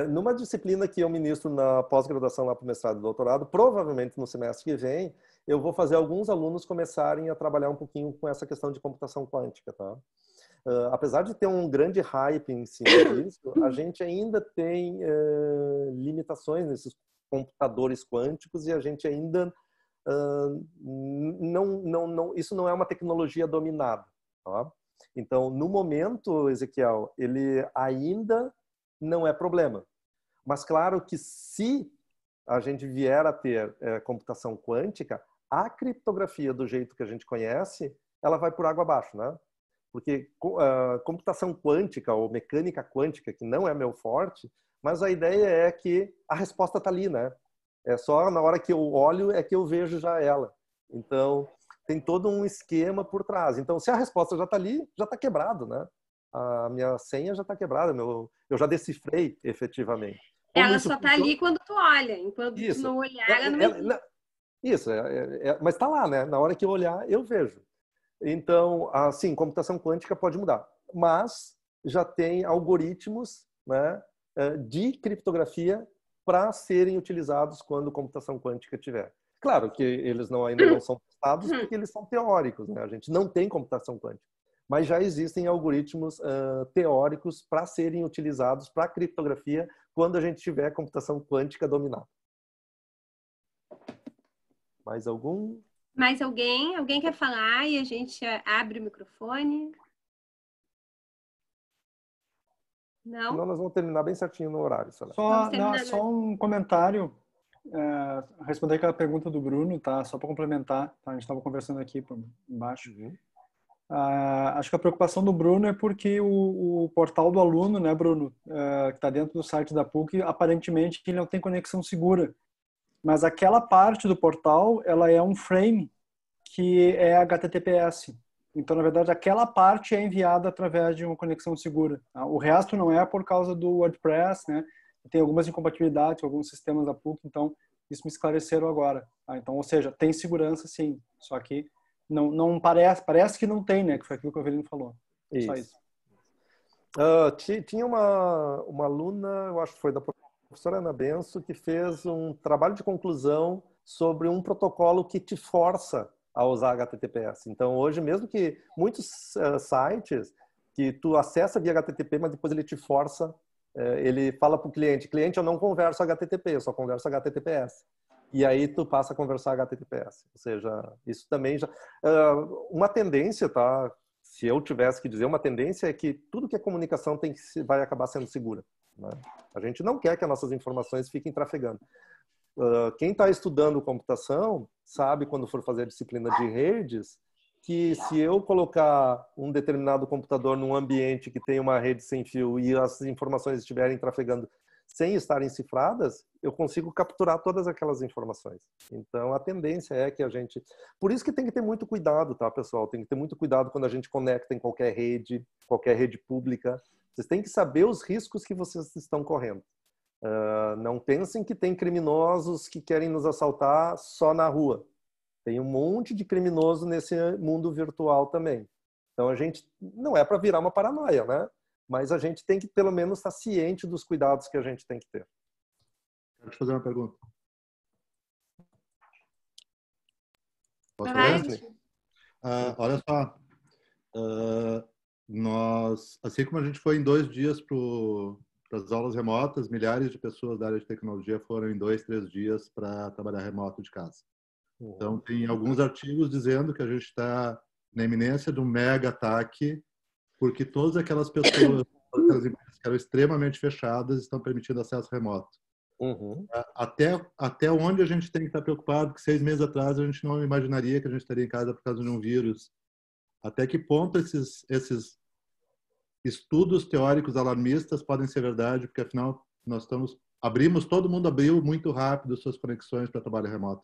Numa disciplina que eu ministro na pós-graduação lá para o mestrado e doutorado, provavelmente no semestre que vem, eu vou fazer alguns alunos começarem a trabalhar um pouquinho com essa questão de computação quântica, tá? Apesar de ter um grande hype em cima disso, a gente ainda tem limitações nesses computadores quânticos e a gente ainda isso não é uma tecnologia dominada, tá? Então, no momento, Ezequiel, ele ainda não é problema. Mas claro que se a gente vier a ter computação quântica, a criptografia do jeito que a gente conhece, ela vai por água abaixo, né? Porque computação quântica ou mecânica quântica, que não é meu forte, mas a ideia é que a resposta está ali, né? É só na hora que eu olho é que eu vejo já ela. Então, tem todo um esquema por trás. Então, se a resposta já está ali, já está quebrado, né? A minha senha já está quebrada, eu já decifrei efetivamente. Como ela só está ali quando tu olha, enquanto tu não olhar, ela não existe. Isso, mas está lá, né? Na hora que eu olhar, eu vejo. Então, assim, computação quântica pode mudar, mas já tem algoritmos, né, de criptografia para serem utilizados quando computação quântica tiver. Claro que eles ainda não são testados porque eles são teóricos, né? A gente não tem computação quântica. Mas já existem algoritmos teóricos para serem utilizados para criptografia quando a gente tiver computação quântica dominada. Mais algum? Mais alguém? Alguém quer falar e a gente abre o microfone? Não? Senão nós vamos terminar bem certinho no horário. Só um comentário. Responder aquela pergunta do Bruno, tá? Só para complementar. Tá? A gente estava conversando aqui por embaixo. Uhum. Acho que a preocupação do Bruno é porque o portal do aluno, né, Bruno, que está dentro do site da PUC, aparentemente ele não tem conexão segura. Mas aquela parte do portal, ela é um frame que é HTTPS. Então, na verdade, aquela parte é enviada através de uma conexão segura. Tá? O resto não é por causa do WordPress, né? Tem algumas incompatibilidades com alguns sistemas da PUC, então isso me esclareceram agora. Tá? Então, ou seja, tem segurança sim, só que não parece que não tem, né? Que foi aquilo que o Avelino falou. Só isso. Tinha uma aluna, eu acho que foi da professora Ana Benso, que fez um trabalho de conclusão sobre um protocolo que te força a usar HTTPS. Então, hoje, mesmo que muitos sites que tu acessa via HTTP, mas depois ele te força, ele fala para o cliente, eu não converso HTTP, eu só converso HTTPS. E aí tu passa a conversar HTTPS. Ou seja, isso também já... uma tendência, tá? Se eu tivesse que dizer, uma tendência é que tudo que é comunicação vai acabar sendo segura. Né? A gente não quer que as nossas informações fiquem trafegando. Quem está estudando computação sabe, quando for fazer a disciplina de redes, que se eu colocar um determinado computador num ambiente que tem uma rede sem fio e as informações estiverem trafegando sem estarem cifradas, eu consigo capturar todas aquelas informações. Então, a tendência é que a gente... Por isso que tem que ter muito cuidado, tá, pessoal? Tem que ter muito cuidado quando a gente conecta em qualquer rede pública. Vocês têm que saber os riscos que vocês estão correndo. Não pensem que tem criminosos que querem nos assaltar só na rua. Tem um monte de criminoso nesse mundo virtual também. Então, a gente não é para virar uma paranoia, né? Mas a gente tem que, pelo menos, estar ciente dos cuidados que a gente tem que ter. Quero te fazer uma pergunta. Posso Vai. olha só. Nós, assim como a gente foi em 2 dias para as aulas remotas, milhares de pessoas da área de tecnologia foram em 2, 3 dias para trabalhar remoto de casa. Então, tem alguns artigos dizendo que a gente está na iminência de um mega ataque, porque todas aquelas pessoas, aquelas empresas que eram extremamente fechadas, estão permitindo acesso remoto. Uhum. Até onde a gente tem que estar preocupado, que 6 meses atrás a gente não imaginaria que a gente estaria em casa por causa de um vírus. Até que ponto esses estudos teóricos alarmistas podem ser verdade, porque afinal todo mundo abriu muito rápido suas conexões para trabalho remoto.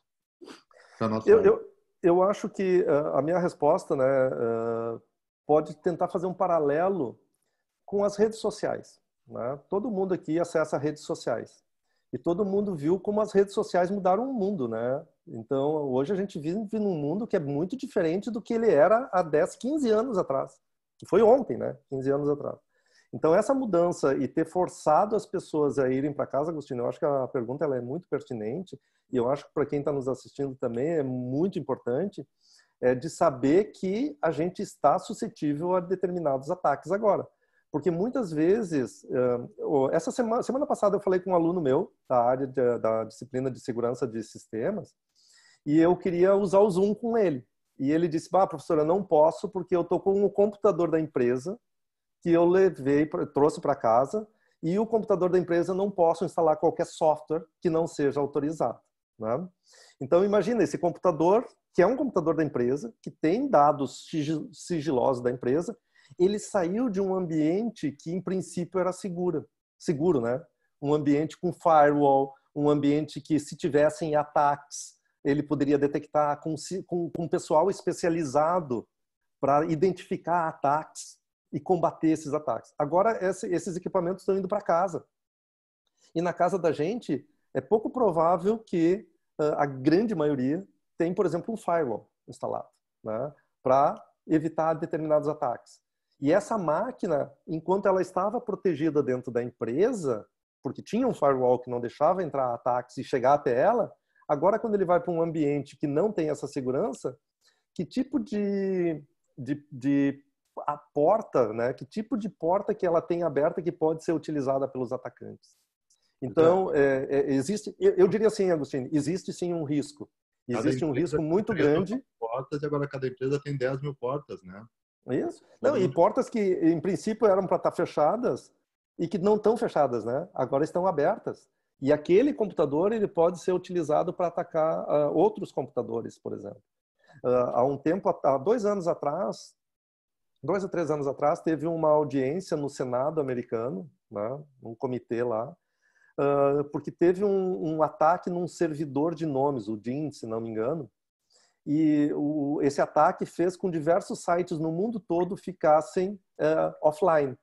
Eu acho que a minha resposta, né, pode tentar fazer um paralelo com as redes sociais. Né? Todo mundo aqui acessa redes sociais. E todo mundo viu como as redes sociais mudaram o mundo. Né? Então, hoje a gente vive num mundo que é muito diferente do que ele era há 10, 15 anos atrás. Que foi ontem, né? 15 anos atrás. Então, essa mudança e ter forçado as pessoas a irem para casa, Agostinho, eu acho que a pergunta ela é muito pertinente e eu acho que para quem está nos assistindo também é muito importante de saber que a gente está suscetível a determinados ataques agora. Porque muitas vezes, essa semana passada eu falei com um aluno meu da área da disciplina de segurança de sistemas e eu queria usar o Zoom com ele. E ele disse, professora, eu não posso porque eu estou com o computador da empresa que eu trouxe para casa e o computador da empresa não posso instalar qualquer software que não seja autorizado. Né? Então, imagina esse computador, que é um computador da empresa, que tem dados sigilosos da empresa, ele saiu de um ambiente que, em princípio, era seguro, né? Um ambiente com firewall, um ambiente que, se tivessem ataques, ele poderia detectar com pessoal especializado para identificar ataques e combater esses ataques. Agora, esses equipamentos estão indo para casa. E na casa da gente, é pouco provável que a grande maioria tem, por exemplo, um firewall instalado, né, para evitar determinados ataques. E essa máquina, enquanto ela estava protegida dentro da empresa, porque tinha um firewall que não deixava entrar ataques e chegar até ela, agora quando ele vai para um ambiente que não tem essa segurança, que tipo a porta, né? Que tipo de porta que ela tem aberta que pode ser utilizada pelos atacantes? Então, existe, eu diria assim, Agostinho, existe sim um risco. Existe um risco muito grande. Portas, e agora cada empresa tem 10 mil portas, né? Isso. Não, e portas que, em princípio, eram para estar fechadas e que não estão fechadas, né? Agora estão abertas. E aquele computador ele pode ser utilizado para atacar outros computadores, por exemplo. Há 2 anos atrás, 2 a 3 anos atrás, teve uma audiência no Senado americano, né, um comitê lá, porque teve um ataque num servidor de nomes, o DIN, se não me engano, E esse ataque fez com que diversos sites no mundo todo ficassem offline,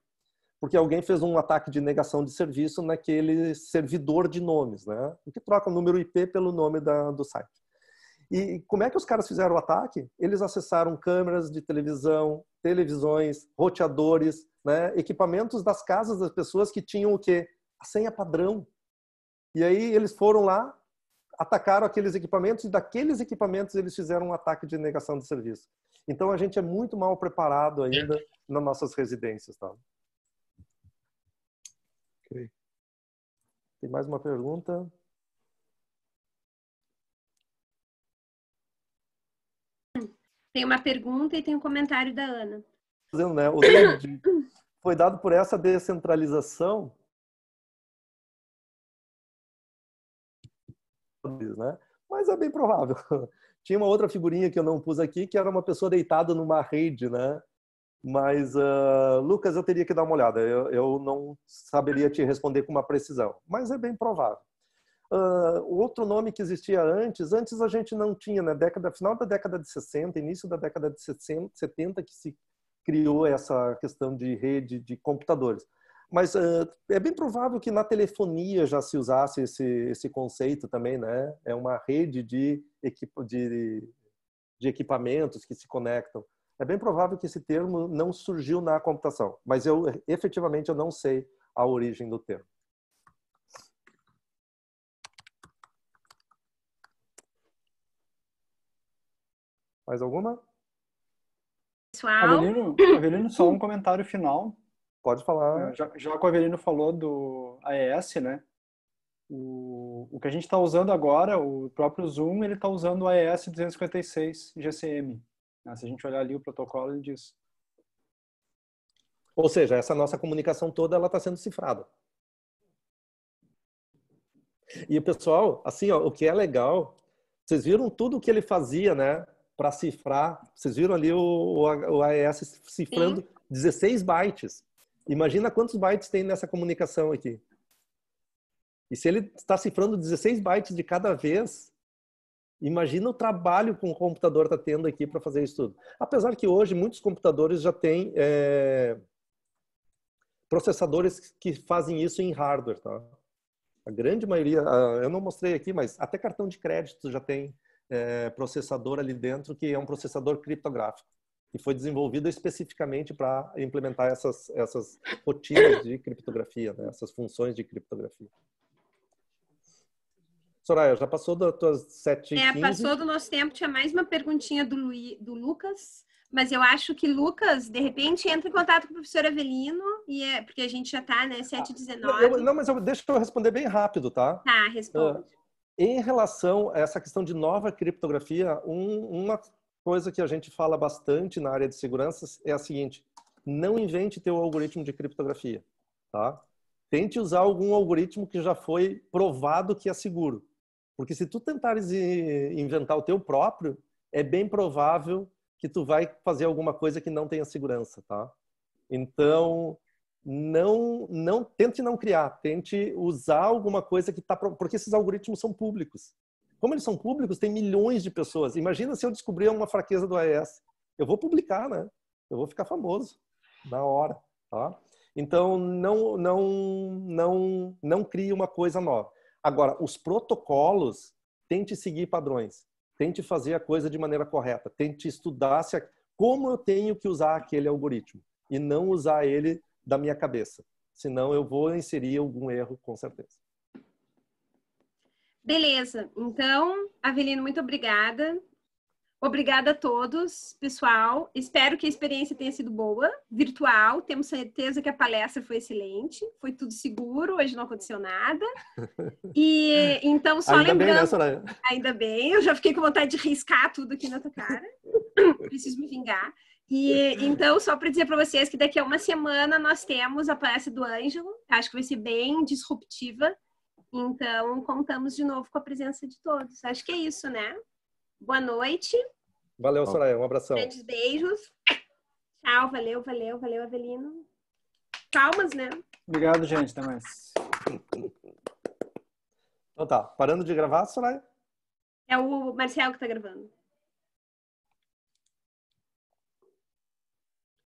porque alguém fez um ataque de negação de serviço naquele servidor de nomes, né? Que troca o número IP pelo nome do site. E como é que os caras fizeram o ataque? Eles acessaram câmeras de televisão, televisões, roteadores, né? Equipamentos das casas das pessoas que tinham o quê? A senha padrão. E aí eles foram lá, atacaram aqueles equipamentos e daqueles equipamentos eles fizeram um ataque de negação de serviço. Então a gente é muito mal preparado ainda nas nossas residências, tá? Okay. Tem mais uma pergunta? Tem uma pergunta e tem um comentário da Ana. Né? Foi dado por essa descentralização, né? Mas é bem provável. Tinha uma outra figurinha que eu não pus aqui, que era uma pessoa deitada numa rede, né? Mas, Lucas, eu teria que dar uma olhada. Eu não saberia te responder com uma precisão, mas é bem provável. O outro nome que existia antes a gente não tinha, né? Final da década de 60, início da década de 70, que se criou essa questão de rede de computadores. Mas é bem provável que na telefonia já se usasse esse conceito também, né? É uma rede de equipamentos que se conectam. É bem provável que esse termo não surgiu na computação, mas efetivamente eu não sei a origem do termo. Mais alguma? Pessoal? Avelino, só um comentário final. Pode falar. Já que o Avelino falou do AES, né? O que a gente está usando agora, o próprio Zoom, ele está usando o AES 256 GCM. Se a gente olhar ali o protocolo, ele diz. Ou seja, essa nossa comunicação toda ela está sendo cifrada. E o pessoal, assim, ó, o que é legal, vocês viram tudo o que ele fazia, né, para cifrar. Vocês viram ali o AES cifrando 16 bytes. Imagina quantos bytes tem nessa comunicação aqui. E se ele está cifrando 16 bytes de cada vez, imagina o trabalho que o computador está tendo aqui para fazer isso tudo. Apesar que hoje muitos computadores já têm processadores que fazem isso em hardware, tá? A grande maioria, eu não mostrei aqui, mas até cartão de crédito já tem processador ali dentro, que é um processador criptográfico, que foi desenvolvido especificamente para implementar essas rotinas de criptografia, né? Essas funções de criptografia. Soraya, já passou das tuas 7h15? Passou do nosso tempo. Tinha mais uma perguntinha do Lucas, mas eu acho que Lucas, de repente, entra em contato com o professor Avelino, porque a gente já está, né, 7h19. Não, mas deixa eu responder bem rápido, tá? Tá, responde. Em relação a essa questão de nova criptografia, uma coisa que a gente fala bastante na área de segurança é a seguinte: não invente teu algoritmo de criptografia, tá? Tente usar algum algoritmo que já foi provado que é seguro. Porque se tu tentares inventar o teu próprio, é bem provável que tu vai fazer alguma coisa que não tenha segurança, tá? Então, tente não criar, tente usar alguma coisa que tá, porque esses algoritmos são públicos. Como eles são públicos, tem milhões de pessoas. Imagina se eu descobrir uma fraqueza do AES. Eu vou publicar, né? Eu vou ficar famoso na hora, tá? Então, não crie uma coisa nova. Agora, os protocolos, tente seguir padrões. Tente fazer a coisa de maneira correta. Tente estudar como eu tenho que usar aquele algoritmo. E não usar ele da minha cabeça. Senão eu vou inserir algum erro, com certeza. Beleza. Então, Avelino, muito obrigada. Obrigada a todos, pessoal. Espero que a experiência tenha sido boa, virtual. Temos certeza que a palestra foi excelente. Foi tudo seguro, hoje não aconteceu nada. E então, só ainda lembrando... bem, né, Soraya? Ainda bem, eu já fiquei com vontade de riscar tudo aqui na tua cara. Preciso me vingar. E então, só para dizer para vocês que daqui a uma semana nós temos a palestra do Ângelo. Acho que vai ser bem disruptiva. Então, contamos de novo com a presença de todos. Acho que é isso, né? Boa noite. Valeu, Soraya. Um abração. Grandes beijos. Tchau. Valeu, Avelino. Palmas, né? Obrigado, gente. Até mais. Então tá. Parando de gravar, Soraya? É o Marcelo que tá gravando.